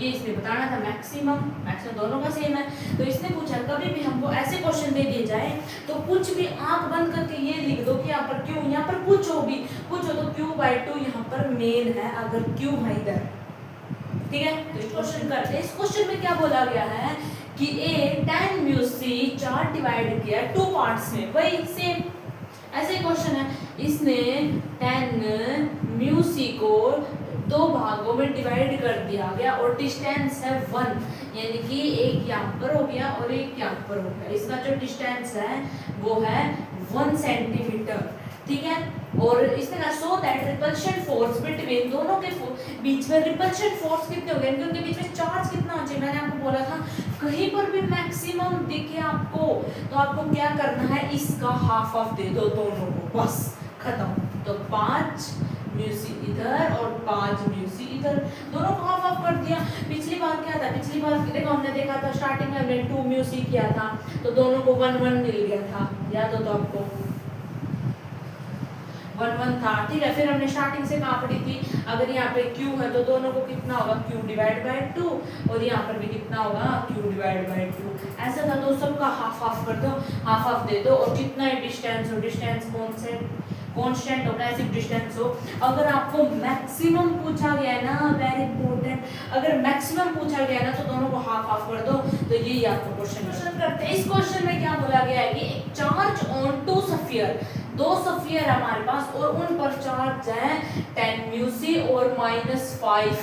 ये इसने बताना था मैक्सिमम दोनों का सेम है। तो इसने पूछा कभी भी हमको ऐसे क्वेश्चन दे दिए जाए तो कुछ भी आंख बंद करके ये लिख दो कि यहाँ पर Q, यहाँ पर पूछो तो Q/2 यहाँ पर मेन है, अगर Q है इधर, ठीक है। तो इस क्वेश्चन करते हैं, इस क्वेश्चन में क्या बोला गया है कि ए 10 म्यू सी चार्ज डिवाइड किया 2 पार्ट्स में, वही सेम ऐसे क्वेश्चन है, इसने 10 म्यू सी को 2 भागों में डिवाइड कर दिया गया और डिस्टेंस है 1, यानी कि एक यहाँ पर हो गया और एक यहाँ पर हो गया, इसका जो डिस्टेंस है वो है 1 सेंटीमीटर, ठीक है। और इसने कहा so that repulsion force between, दोनों के बीच में रिपल्शन फोर्स कितने हो गए, उनके बीच में चार्ज कितना होना चाहिए, मैंने आपको बोला था कहीं पर भी मैक्सिमम दिखे आपको तो आपको क्या करना है, इसका हाफ ऑफ दे दो दोनों को, बस खत्म। तो 5 म्यूसी इधर और 5 म्यूसी इधर, दोनों को हाफ ऑफ कर दिया। पिछली बार क्या था, पिछली बार देखो हमने देखा था स्टार्टिंग में हमने 2 म्यूसी किया था तो दोनों को 1 1 मिल गया था, याद हो तो आपको 1 1 था, ठीक है। फिर हमने स्टार्टिंग से कहाँ पढ़ी थी, अगर यहाँ पे q है तो दोनों को कितना होगा, q डिवाइड बाय 2, और यहाँ पर भी कितना होगा, q डिवाइड बाय 2। ऐसा था तो सबका हाफ ऑफ कर दो, हाफ ऑफ दे दो, और जितना ही डिस्टेंस हो, डिस्टेंस कांस्टेंट हो, ऐसी डिस्टेंस हो। अगर आपको मैक्सिमम पूछा गया है ना, वेरी इंपॉर्टेंट, अगर मैक्सिमम पूछा गया है ना तो दोनों को हाफ ऑफ कर दो। तो यही आपको क्वेश्चन करते हैं। इस क्वेश्चन में क्या बोला गया है कि एक चार्ज ऑन 2 स्फीयर, 2 स्फीयर हमारे पास और उन पर चार्ज है 10 म्यूसी और -5।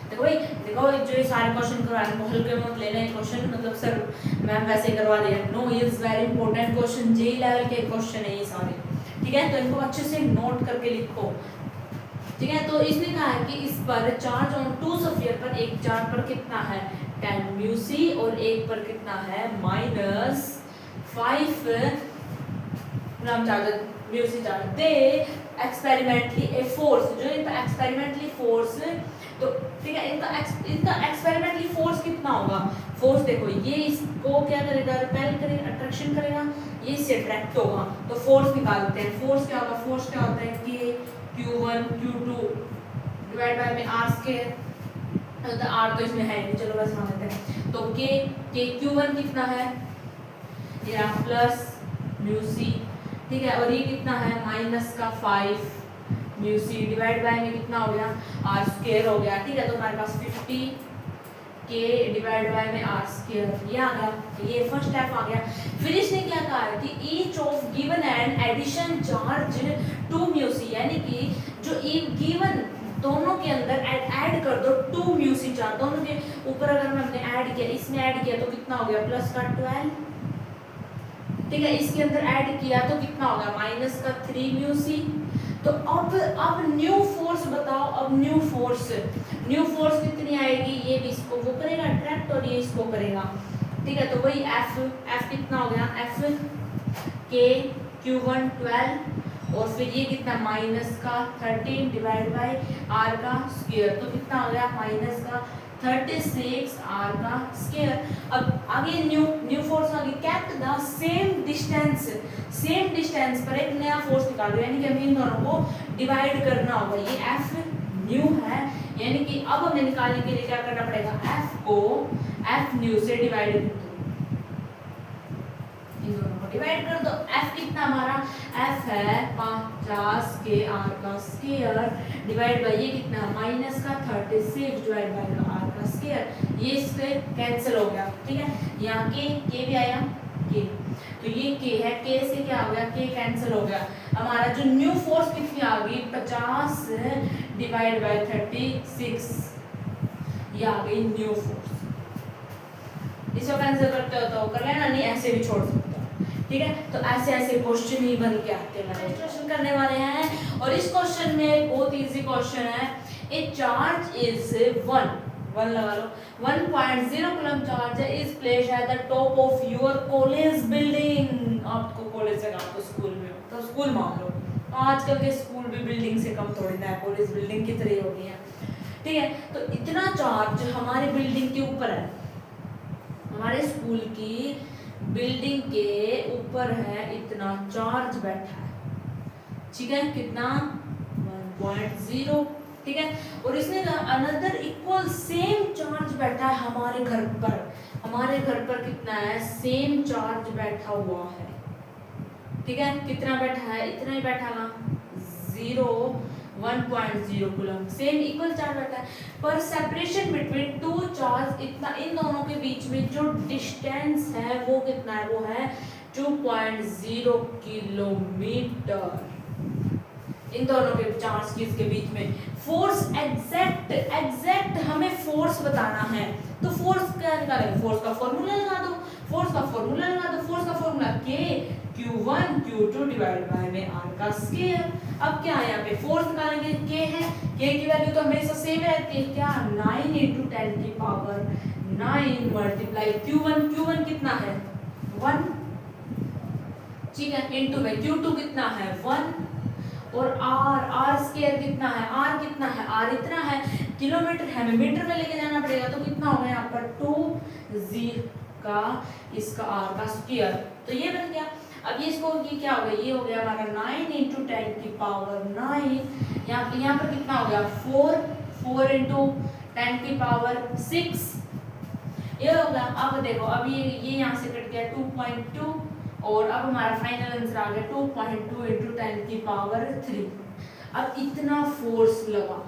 देखो भाई, देखो जो ये सारे क्वेश्चन करवाने को हल्के में मत लेना, क्वेश्चन मतलब सर मैम वैसे ही करवा दे, नो, ये is very important question, JEE level के क्वेश्चन है ये सारे, ठीक है। तो इनको अच्छे से नोट करके लिखो, ठीक है। तो इसने कहा है कि इस पर चार्ज ऑन 2 स्फीयर पर, एक चार्ज पर कितना है 10 म्यूसी और एक पर कितना है -5 ग्राम चार्ज म्यूसी charge. They experimentally a force, जो इनका एक्सपेरिमेंटली फोर्स, तो ठीक है, इनका एक्सपेरिमेंटली फोर्स कितना होगा, फोर्स देखो ये इसको क्या करेगा, रिपेल करेगा, अट्रैक्शन करेगा, ये इससे अट्रैक्ट होगा, तो फोर्स निकालते हैं। फोर्स क्या होगा, फोर्स क्या होता है कि q1 q2 डिवाइड बाय में r स्क्वायर, तो r तो इसमें है नहीं, चलो बस मान लेते हैं। तो k q1 कितना है, ये प्लस म्यूसी, ठीक है, और ये कितना है -5 म्यूसी डिवाइड बाय में कितना हो गया, r स्क्वायर हो गया, ठीक है। तो हमारे पास 50 k डिवाइड बाय में r स्क्वायर, ये आ गया, ये फर्स्ट स्टेप आ गया। फिर इसने क्या कहा है कि each of given and addition charge 2 म्यूसी, यानी कि जो गिवन दोनों के अंदर ऐड कर दो 2 म्यूसी चार्ज, दोनों के ऊपर अगर हमने ऐड किया, इसमें ऐड किया तो कितना हो गया, प्लस का 12, ठीक है। इसके अंदर ऐड किया तो कितना होगा, -3 म्यूसी। तो अब न्यू फोर्स बताओ, अब न्यू फोर्स कितनी आएगी, ये भी इसको वो करेगा अट्रैक्ट और ये इसको करेगा, ठीक है। तो वही F कितना हो गया, F K Q1 12 और फिर ये कितना -13 डिवाइड बाय r का स्क्वायर, तो कितना हो गया -36 r का स्क्वायर। अब आगे न्यू फोर्स आगे, कैप्ट द सेम डिस्टेंस पर एक नया फोर्स निकालो, यानी कि हमें इन दोनों को डिवाइड करना होगा। ये F न्यू है, यानी कि अब हमें निकालने के लिए क्या करना पड़ेगा, F को F न्यू से डिवाइड कर दो, इन दोनों को डिवाइड कर दो। F कितना हमारा, F है 50 के r का स्क्वायर डिवाइड बाय ये कितना -36 डिवाइड बाय r का स्क्वायर, ये इससे कैंसिल हो गया, ठीक है। यहाँ k भी आया k, तो ये k है, k से क्या हो गया, k कैंसिल हो गया। हमारा जो न्यू फोर्स कितनी आ गई, 50 डिवाइड बाय 36, ये आ गई न्यू फोर्स। इसको कैंसिल करते हो तो कर लेना, नहीं ऐसे भी छोड़ सकते हो, ठीक है। तो ऐसे क्वेश्चन ही बन के आते हैं, क्वेश्चन करने वाले हैं। और इस क्वेश्चन में बहुत इजी क्वेश्चन है, ए चार्ज इज 1 लगा लो, 1.0 coulomb charge is placed at the top of your college building. आपको कॉलेज से कहा तो स्कूल में हो तो स्कूल मान लो, आजकल के स्कूल भी बिल्डिंग से कम थोड़ी ना है, कॉलेज बिल्डिंग की तरह हो गई है, ठीक है। तो इतना चार्ज हमारे बिल्डिंग के ऊपर है, हमारे स्कूल की बिल्डिंग के ऊपर है, इतना चार्ज बैठा है, ठीक है, कितना 1.0, ठीक है। और इसने कहा अनदर इक्वल सेम चार्ज बैठा है हमारे घर पर, हमारे घर पर कितना है, सेम चार्ज बैठा हुआ है, ठीक है। कितना बैठा है, इतना ही बैठा ना, 1.0 कूलम, सेम इक्वल चार्ज बैठा है, पर सेपरेशन बिटवीन 2 चार्ज, इतना इन दोनों के बीच में जो डिस्टेंस है वो कितना है, वो है 2.0 किलोमीटर। इन दोनों के चार्ज की इसके बीच में फोर्स एग्जैक्ट हमें फोर्स बताना है, तो फोर्स क्या निकालेंगे, फोर्स का फॉर्मूला लगा दो, फोर्स का formula K Q1 Q2 divide by में r का स्क्वायर। अब क्या है यहाँ पे फोर्स निकालेंगे, K है, K की वैल्यू तो हमेशा सेम रहती है, क्या 9 × 10⁻⁹ 9 मल्टीप्लाई Q1, Q1 कितना है 1, ठीक है, इनटू में Q2 कितना है 1 और R स्क्वायर कितना है, R कितना है, R इतना है, किलोमीटर है, हमें मीटर में लेके जाना पड़ेगा, तो कितना होगा यहाँ पर 2 का इसका R का स्क्वायर, तो ये बन गया। अब ये इसको ये क्या हो गया, ये हो गया हमारा 9 इंटू 10 की पावर 9, यहाँ पर कितना हो गया 4 इंटू 10 की पावर 6, ये होगा। अब देखो अब ये यहाँ से कट गया 2.2 और अब हमारा फाइनल आंसर आ गया 2.2 इंटू 10 की पावर 3। अब इतना फोर्स लगा,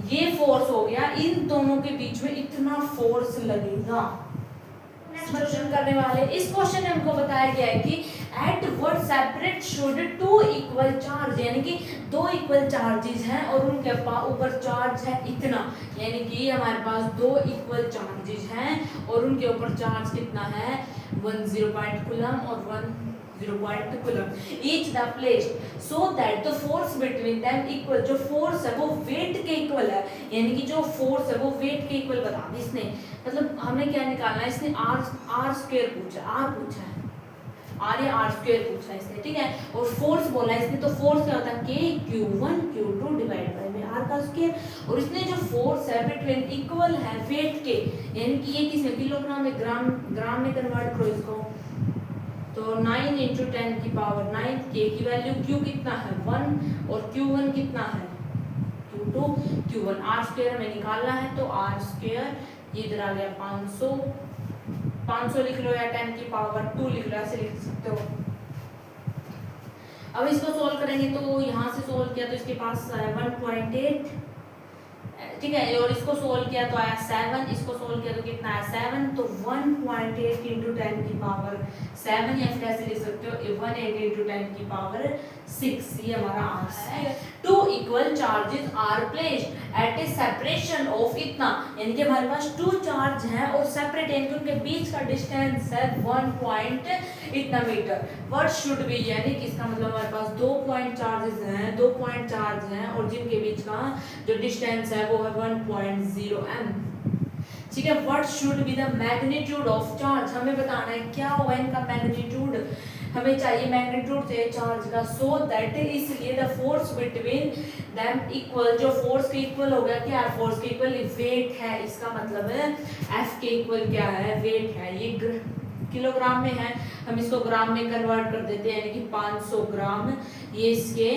ये फोर्स हो गया, इन दोनों के बीच में इतना फोर्स लगेगा। क्वेश्चन करने वाले, इस क्वेश्चन में हमको बताया गया है कि at what separate should two equal charge, यानी कि दो इक्वल चार्जेस हैं और उनके ऊपर चार्ज है इतना, यानी कि हमारे पास दो इक्वल चार्जेस हैं और उनके ऊपर चार्ज कितना है 10 कूलम और 10 coulomb each the placed so that the force between them equal, जो फोर्स है वो वेट के इक्वल है, यानी कि जो फोर्स है वो वेट के इक्वल बता दी इसने, मतलब हमने क्या निकालना है, इसने आर स्क्वायर पूछा, आर पूछा है, आर या आर स्क्वायर पूछा है इसने, ठीक है, और फोर्स बोला है इसने, तो फोर्स क्या होता है के Q1 Q2 डिवाइड बाय में आर का स्क्वायर, और इसने जो फोर्स है बिटवीन इक्वल है वेट के, यानी कि ये किसमें किलोग्राम में, ग्राम में कन्वर्ट करो इसको, तो 9 इंटू 10 की पावर 9, के की वैल्यू Q कितना है 1 और Q1 कितना है Q2, Q1 आर स्क्वायर हमें निकालना है, तो आर स्क्वायर ये इधर आ गया 500 लिख लो या 10 की पावर 2 लिख लो, ऐसे लिख सकते हो। अब इसको सोल्व करेंगे, तो यहाँ से सोल्व किया तो इसके पास 1.8, ठीक है, और इसको सोल्व किया तो आया 7, इसको सोल्व किया तो कितना आया 7, तो 1.8 इंटू 10 की पावर 7, या फिर ऐसे लिख सकते हो 180 इंटू 10 की पावर 6, ये हमारा आंसर है। Two equal charges are placed at a separation of इतना, यानी कि हमारे पास 2 चार्ज हैं और सेपरेट, यानी कि उनके बीच का डिस्टेंस है 1 पॉइंट इतना मीटर, व्हाट शुड बी, यानी कि इसका मतलब हमारे पास 2 पॉइंट चार्जेस हैं, 2 पॉइंट चार्ज हैं और जिनके बीच का जो डिस्टेंस है वो है 1.0 m, ठीक है। What should be the magnitude of charge, हमें बताना है क्या होगा इनका मैग्नीट्यूड, हमें चाहिए मैग्नीट्यूड से चार्ज का, सो दैट इसलिए the force between them equal, जो फोर्स के इक्वल हो गया, क्या फोर्स के इक्वल वेट है, इसका मतलब है F के इक्वल क्या है वेट है, ये किलोग्राम में है, हम इसको ग्राम में कन्वर्ट कर देते हैं, यानी कि 500 ग्राम ये इसके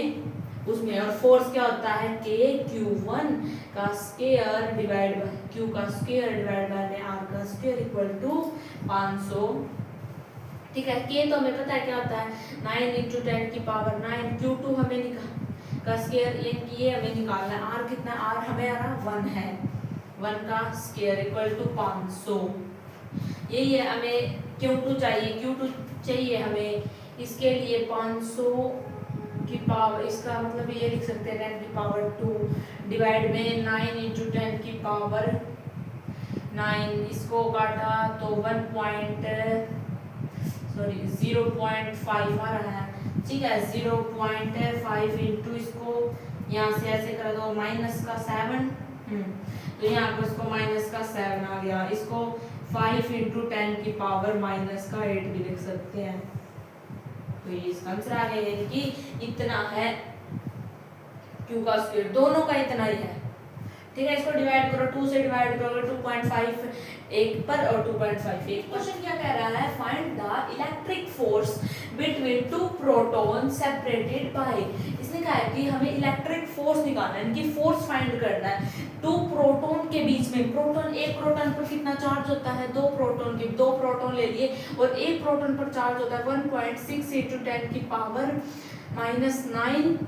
उसमें, और फोर्स क्या होता है के Q1 का स्क्वायर डिवाइड बाय Q का स्क्वायर डिवाइड बाय R का स्क्वायर इक्वल टू 500, ठीक है। के तो हमें पता है क्या होता है 9 इंटू 10 की पावर 9, Q2 हमें का स्क्वायर, ये हमें निकालना है, R कितना, R हमें आ रहा 1 है, 1 का स्क्वायर इक्वल टू 500, यही है हमें Q2 चाहिए हमें, इसके लिए 500 की पावर, इसका मतलब ये लिख सकते हैं 10 की पावर 2 डिवाइड में 9 इंटू 10 की पावर 9, इसको काटा तो 0.5 आ रहा है, ठीक है, 0.5 इंटू इसको यहाँ से ऐसे कर दो माइनस का 7, तो यहाँ पर इसको माइनस का 7 आ गया, इसको 5 इंटू 10 की पावर माइनस का 8 भी लिख सकते हैं, तो ये इसका आंसर आ गया, यानी कि इतना है Q का स्क्वायर, दोनों का इतना ही है, ठीक है। इसको डिवाइड करो, 2 से डिवाइड करोगे 2.5 एक पर और 2.5 एक। क्वेश्चन क्या कह रहा है, find the electric force between 2 proton separated by, इसने कहा है कि हमें इलेक्ट्रिक फोर्स निकालना है, इनकी फोर्स फाइंड करना है 2 प्रोटॉन के बीच में, प्रोटॉन, एक प्रोटॉन पर कितना चार्ज होता है, 2 प्रोटॉन ले लिए और एक प्रोटॉन पर चार्ज होता है 1.6 इंटू 10 की पावर -9,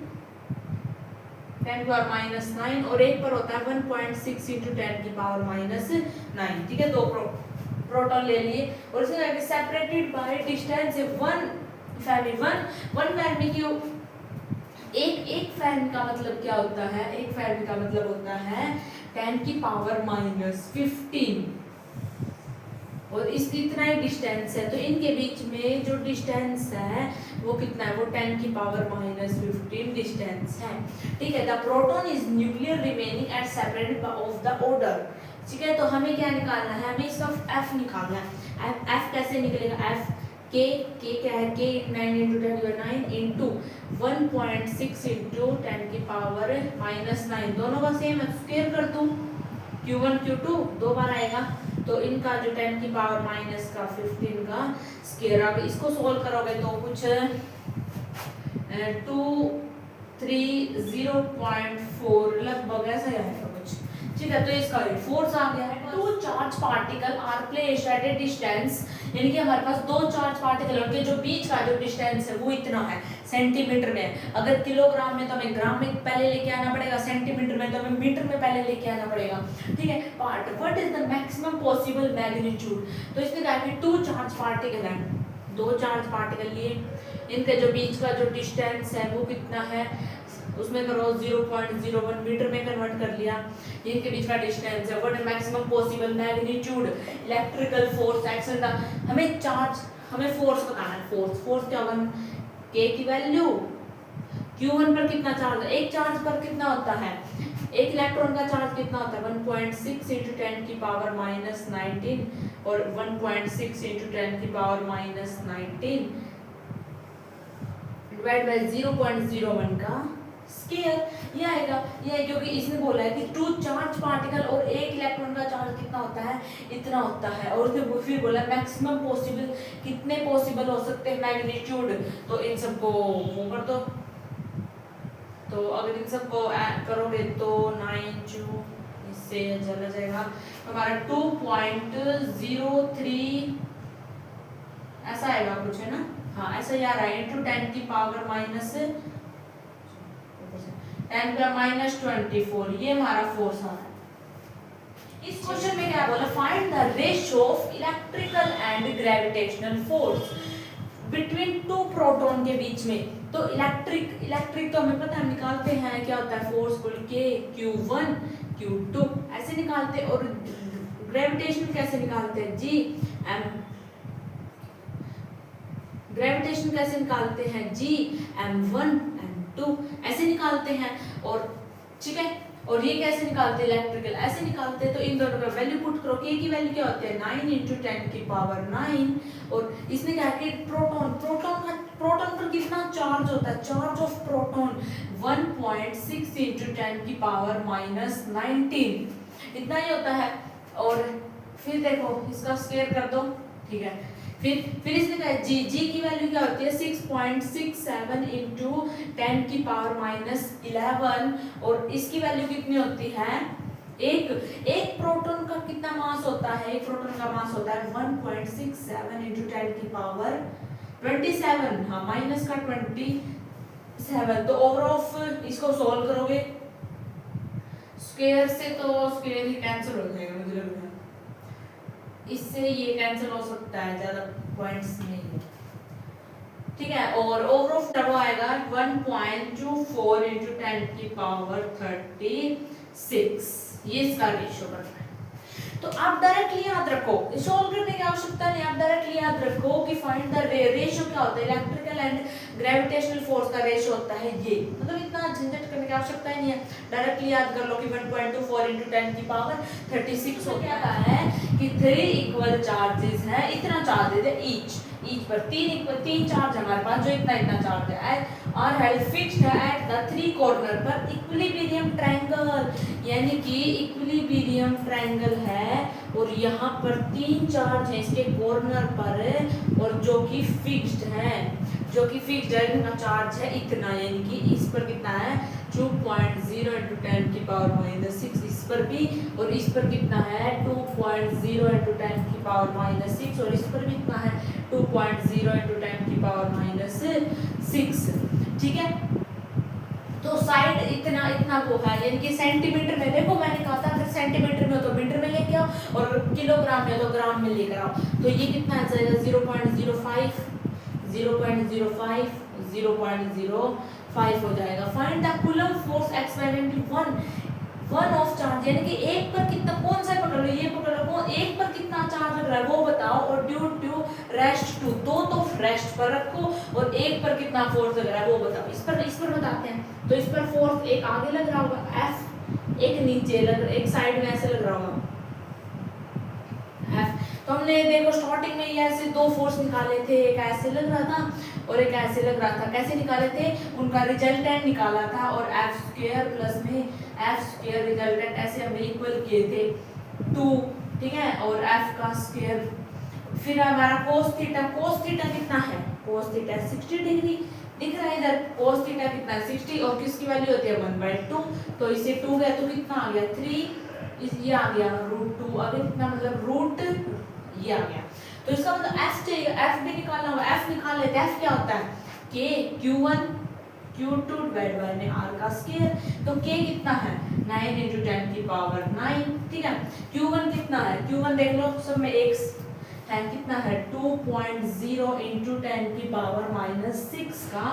10 की पावर -9 और एक पर होता है 1.6 इंटू 10 की पावर -9, ठीक है। 2 प्रोटॉन ले लिए और इसमें सेपरेटेड बाय डिस्टेंस 1 फेमी की, एक फेमी का मतलब क्या होता है, एक फेमी का मतलब होता है 10 की पावर -15 और इस इतना ही डिस्टेंस है, तो इनके बीच में जो डिस्टेंस है वो कितना है, वो 10 की पावर -15 डिस्टेंस है, ठीक है। The proton is nuclear remaining at separated of the order, ठीक है, तो हमें क्या निकालना है, हमें इसका एफ निकालना है। एफ कैसे निकलेगा, एफ के क्या है, के 9 × 10⁹ इंटू 1.6 इंटू 10⁻⁻9, दोनों का सेम है, स्क्वायर कर दूं, Q1 Q2 दो बार आएगा, तो इनका जो 10⁻⁻15 का स्क्वायर, अब इसको सोल्व करोगे तो कुछ 230.4 लगभग ऐसा ही आएगा कुछ। ठीक है, तो इसका फोर्स आ गया है। Two charge particle are placed at a distance, यानी कि हमारे पास दो चार्ज पार्टिकल, उनके जो बीच का जो डिस्टेंस है वो इतना है सेंटीमीटर में। अगर किलोग्राम में तो हमें ग्राम में पहले लेके आना पड़ेगा, सेंटीमीटर में तो हमें मीटर में पहले लेके आना पड़ेगा। ठीक है, part what is the maximum possible magnitude, तो इसमें कहा कि टू चार्ज पार्टिकल है, दो चार्ज पार्टिकल लिए, इनके जो बीच का जो डिस्टेंस है वो कितना है, उसमें करो 0.01 मीटर में कन्वर्ट कर लिया, इनके बीच का डिस्टेंस है, what maximum possible magnitude electrical force action का, हमें चार्ज, हमें फोर्स बताना है। फोर्स क्या होगा, के की वैल्यू Q1 पर कितना चार्ज है, एक चार्ज पर कितना होता है, एक इलेक्ट्रॉन का चार्ज कितना होता है 1.6 × 10⁻⁻19 और 1.6 × 10⁻⁻19 डिवाइड बाय 0.01 का स्केयर, ये आएगा। ये क्योंकि इसने बोला है कि टू चार्ज पार्टिकल और एक इलेक्ट्रॉन का चार्ज कितना होता है, इतना होता है, और फिर बोला मैक्सिमम पॉसिबल, कितने पॉसिबल हो सकते हैं मैग्नीट्यूड, तो इन सबको वो कर दो, तो अगर इन सबको करोगे तो 9 इससे चला जाएगा हमारा 2.03 ऐसा आएगा कुछ, है ना, हाँ ऐसा ही आ रहा है, इंटू 10⁻⁻24, ये हमारा फोर्स आ रहा है। इस क्वेश्चन में क्या बोला, find the ratio of electrical and gravitational force between two proton के बीच में। तो इलेक्ट्रिक तो हमें पता है, हम निकालते हैं क्या होता है, फोर्स बोल के Q1 Q2 ऐसे निकालते हैं, और ग्रेविटेशन कैसे निकालते हैं जी, ग्रेविटेशन कैसे निकालते हैं जी, m1 m2 ऐसे निकालते हैं, और ठीक है, और ये कैसे निकालते हैं, इलेक्ट्रिकल ऐसे निकालते हैं। तो इन दोनों का वैल्यू पुट करो, के की वैल्यू क्या होती है 9 × 10⁻9, और इसने क्या कि प्रोटॉन पर कितना चार्ज होता है, चार्ज ऑफ प्रोटॉन 1.6 × 10⁻⁻19 इतना ही होता है। और फिर देखो इसका स्क्वायर कर दो, ठीक है, फिर इसने कहा जी की वैल्यू क्या होती है 6.67 × 10⁻⁻11, और इसकी वैल्यू कितनी होती है, एक प्रोटॉन का कितना मास होता है, एक प्रोटॉन का मास होता है 1.67 × 10⁻27, हाँ माइनस का 27, तो ओवरऑल इसको सॉल्व करोगे स्क्वायर से तो स्क्वायर ही कैंसिल हो जाएगा, मुझे लग रहा है इससे ये कैंसिल हो सकता है, ज्यादा पॉइंट्स नहीं है, ठीक है। और ओवरऑल टर्म आएगा 1.24 × 10⁻36, ये इसका रेशियो बनता है। तो आप डायरेक्टली याद रखो, सॉल्व करने की आवश्यकता नहीं, आप डायरेक्टली याद रखो कि फाइंड द रेशियो क्या होता है, इलेक्ट्रिकल एंड ग्रेविटेशनल फोर्स का रेशियो होता है ये, मतलब इतना झंझट करने की आवश्यकता ही नहीं है, डायरेक्टली याद कर लो कि 1.24 × 10⁻36 हो गया है कि 3 इक्वल चार्जेस हैं, इतना चार्ज दे दे ईच पर तीन चार्ज हमारे पास, जो इतना चार्ज है are held fixed at the 3 corner पर इक्विलिब्रियम ट्रायंगल, यानी कि इक्विलिब्रियम ट्रायंगल है और यहाँ पर 3 चार्ज हैं इसके कॉर्नर पर, और जो कि फिक्स्ड है, इनका चार्ज है इतना, यानी कि इस पर कितना है 2.0 × 10⁻⁻6, इस पर भी, और इस पर कितना है 2.0 × 10⁻⁻6, और इस पर भी कितना है 2.0 × 10⁻6, ठीक है। तो साइड इतना वो है, यानी कि सेंटीमीटर में, देखो मैंने कहा था अगर सेंटीमीटर में हो तो मीटर में लेके आओ, और किलोग्राम में हो तो ग्राम में लेकर आओ, तो ये कितना आ जाएगा 0.05 हो जाएगा। Find the coulomb force experiment 1 of charge, यानी कि एक पर कितना, कौन सा पकड़ लो, ये पकड़ लो, एक पर कितना चार्ज लग रहा है वो बताओ, और ड्यू टू रेस्ट टू, दो तो रेस्ट पर रखो, और एक पर कितना फोर्स लग रहा है वो बताओ। इस पर बताते हैं, तो इस पर फोर्स एक आगे लग रहा होगा F, एक नीचे एक साइड में ऐसे लग रहा होगा तो हमने देखो स्टार्टिंग में ये ऐसे दो फोर्स निकाले थे, एक ऐसे लग रहा था और एक ऐसे लग रहा था। कैसे निकाले थे, उनका रिजल्टेंट निकाला था और एफ स्क्वायर प्लस में एफ स्क्वायर रिजल्टेंट ऐसे हमने इक्वल किए थे 2, ठीक है, और एफ का स्क्वायर। फिर हमारा cos थीटा कितना है, cos थीटा 60 डिग्री दिख रहा है इधर। cos थीटा कितना है 60 और किसकी वैल्यू होती है 1/2, तो इसे 2 गया तो कितना आ गया 3, ये आ गया √2। अभी कितना मतलब रूट ये आ गया। तो इसका मतलब f चाहिए, f भी निकालना होगा। f निकाल लेते हैं। f क्या होता है k q1 q2 divide by में r का स्क्वायर। तो k कितना है 9 × 10 की पावर 9, ठीक है। q1 कितना है, q1 देख लो सब में x है, कितना है 2.0 × 10 की पावर -6 का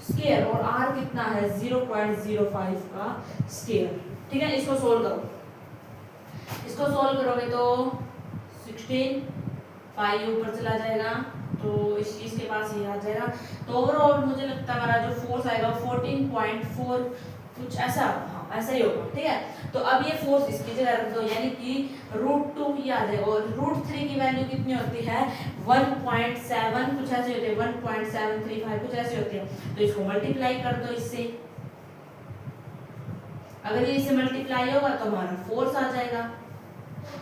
स्क्वायर और r कितना है 0.05 का स्क्वायर, ठीक है। इसको सोल्व करो, इसको सोल्व करोगे तो 16 5 ऊपर चला जाएगा तो इसके पास ये आ जाएगा। तो ओवरऑल मुझे लगता है हमारा जो फोर्स आएगा 14.4 कुछ ऐसा, हाँ ऐसा ही होगा, ठीक है। तो अब ये फोर्स इसकी जगह रख दो, यानी कि √2 ये आ जाएगा और √3 की वैल्यू कितनी होती है 1.7 कुछ ऐसे होती है, 1.735 कुछ ऐसे होती है। तो इसको मल्टीप्लाई कर दो इससे, अगर ये इससे मल्टीप्लाई होगा तो हमारा फोर्स आ जाएगा,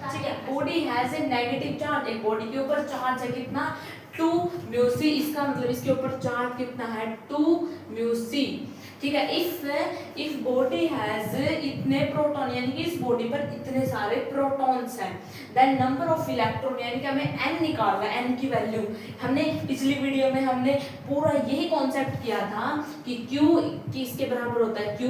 ठीक है। Body has a negative charge, एक बॉडी के ऊपर चार्ज है कितना 2 म्यू सी, इसका मतलब इसके ऊपर चार्ज कितना है 2 म्यू सी, ठीक है। इफ बॉडी हैज इतने प्रोटॉन, यानी कि इस बॉडी पर इतने सारे प्रोटॉन्स हैं, देन नंबर ऑफ इलेक्ट्रॉन, यानी कि हमें n निकालना है, n की वैल्यू। हमने पिछली वीडियो में हमने पूरा यही कॉन्सेप्ट किया था कि q किसके बराबर होता है, q =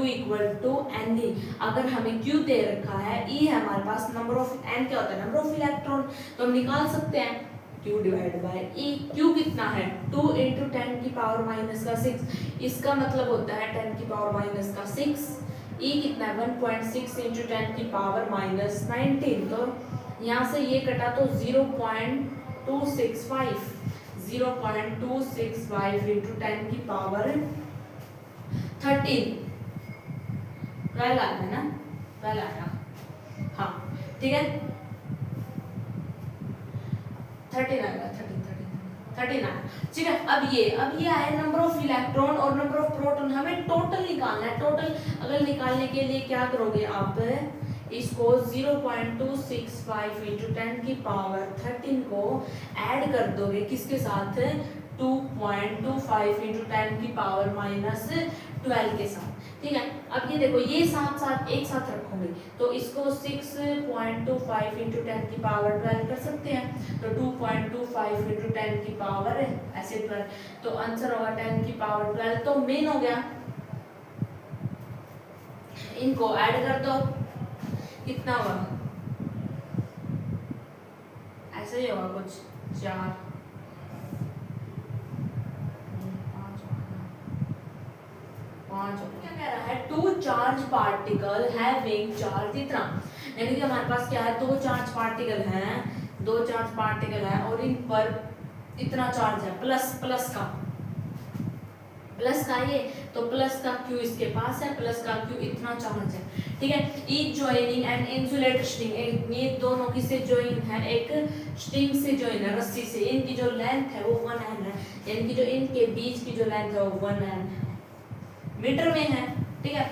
ne। अगर हमें q दे रखा है, e है हमारे पास, नंबर ऑफ n क्या होता है नंबर ऑफ इलेक्ट्रॉन, तो हम निकाल सकते हैं q divide by e। q कितना है 2 × 10 की पावर -6, इसका मतलब होता है 10 की पावर -6। e कितना है 1.6 × 10 की पावर -19, तो यहाँ से ये कटा तो 0.265 × 10 की पावर 13, 12 आया ना, 12 आया, हाँ ठीक है 13 आएगा, 13 आया, ठीक है। अब ये आया नंबर ऑफ इलेक्ट्रॉन और नंबर ऑफ प्रोटॉन, हमें टोटल निकालना है। टोटल अगर निकालने के लिए क्या करोगे आप, इसको 0.265 × 10 की पावर 13 को ऐड कर दोगे किसके साथ 2.25 × 10 की पावर -12 के साथ, ठीक है। अब ये देखो ये साथ एक साथ रखोगे तो इसको 6.25 × 10 की पावर 12 कर सकते हैं, तो 2.25 × 10 की पावर ऐसे 12, तो आंसर होगा 10 की पावर 12। तो मेन हो गया, इनको ऐड कर दो, कितना होगा ऐसे ही होगा कुछ 4 5 क्या कह रहा है 2 चार्ज पार्टिकल हैविंग चार्ज इतना, यानी कि हमारे पास क्या है 2 चार्ज पार्टिकल हैं, 2 चार्ज पार्टिकल हैं और इन पर इतना चार्ज है प्लस का ये, तो प्लस का q इसके पास है, प्लस का q इतना चार्ज है, ठीक है। Each joining and insulator string, ये दोनों किससे जॉइन है, एक स्ट्रिंग से जॉइन है, रस्सी से। इनकी जो लेंथ है वो 1 n है, यानी कि जो इनके बीच की जो लेंथ है वो 1 n मीटर में है, ठीक है।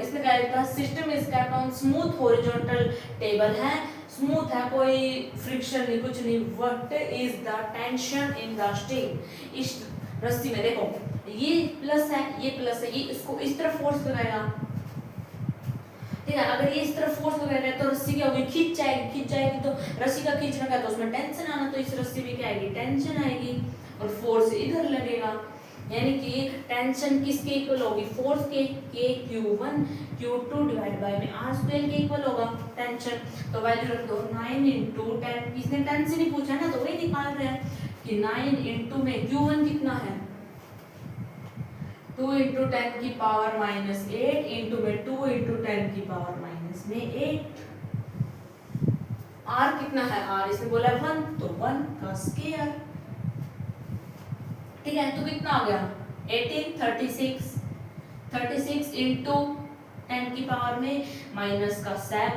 इसमें क्या है system is kept on smooth horizontal table है, स्मूथ है, कोई फ्रिक्शन नहीं, कुछ नहीं। What is the tension in the string, इस रस्सी में देखो ये प्लस है, ये प्लस है, ये इसको इस तरफ फोर्स लगाएगा, ठीक है। अगर ये इस तरफ फोर्स लगाएगा तो रस्सी क्या होगी, खींच जाएगी, तो रस्सी का खींचने का तो उसमें टेंशन आना, तो इस रस्सी में क्या आएगी टेंशन आएगी और फोर्स इधर लगेगा, यानी कि टेंशन किसके इक्वल होगी फोर्स के q1 q2 डिवाइड बाय में r² के इक्वल होगा टेंशन। तो वैल्यू रख दो 9 × 10, इसने टेंशन ही पूछा ना तो वही निकाल रहे हैं कि 9 × में q1 कितना है 2 × 10 की पावर -8 इंटू में 2 × 10 की पावर -8, r कितना है, r इसने बोला 1 तो 1 का स्क्वायर, ठीक है। तो कितना आ गया 18 36 इंटू 10 की पावर में -7,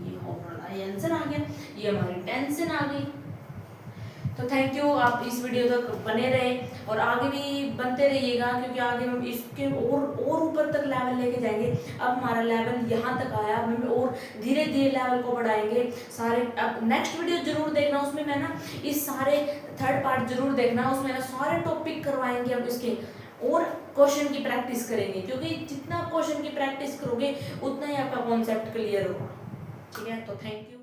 ये ओवरऑल आंसर आ गया, ये हमारी टेंशन आ गई, तो थैंक यू, आप इस वीडियो तक बने रहे और आगे भी बनते रहिएगा, क्योंकि आगे हम इसके और ऊपर तक लेवल लेके जाएंगे। अब हमारा लेवल यहाँ तक आया, अब हम और धीरे धीरे लेवल को बढ़ाएंगे सारे। अब नेक्स्ट वीडियो जरूर देखना, उसमें मैं ना इस सारे थर्ड पार्ट जरूर देखना, उसमें ना सारे टॉपिक करवाएंगे हम इसके, और क्वेश्चन की प्रैक्टिस करेंगे, क्योंकि जितना क्वेश्चन की प्रैक्टिस करोगे उतना ही आपका कॉन्सेप्ट क्लियर होगा। ठीक है, तो थैंक यू।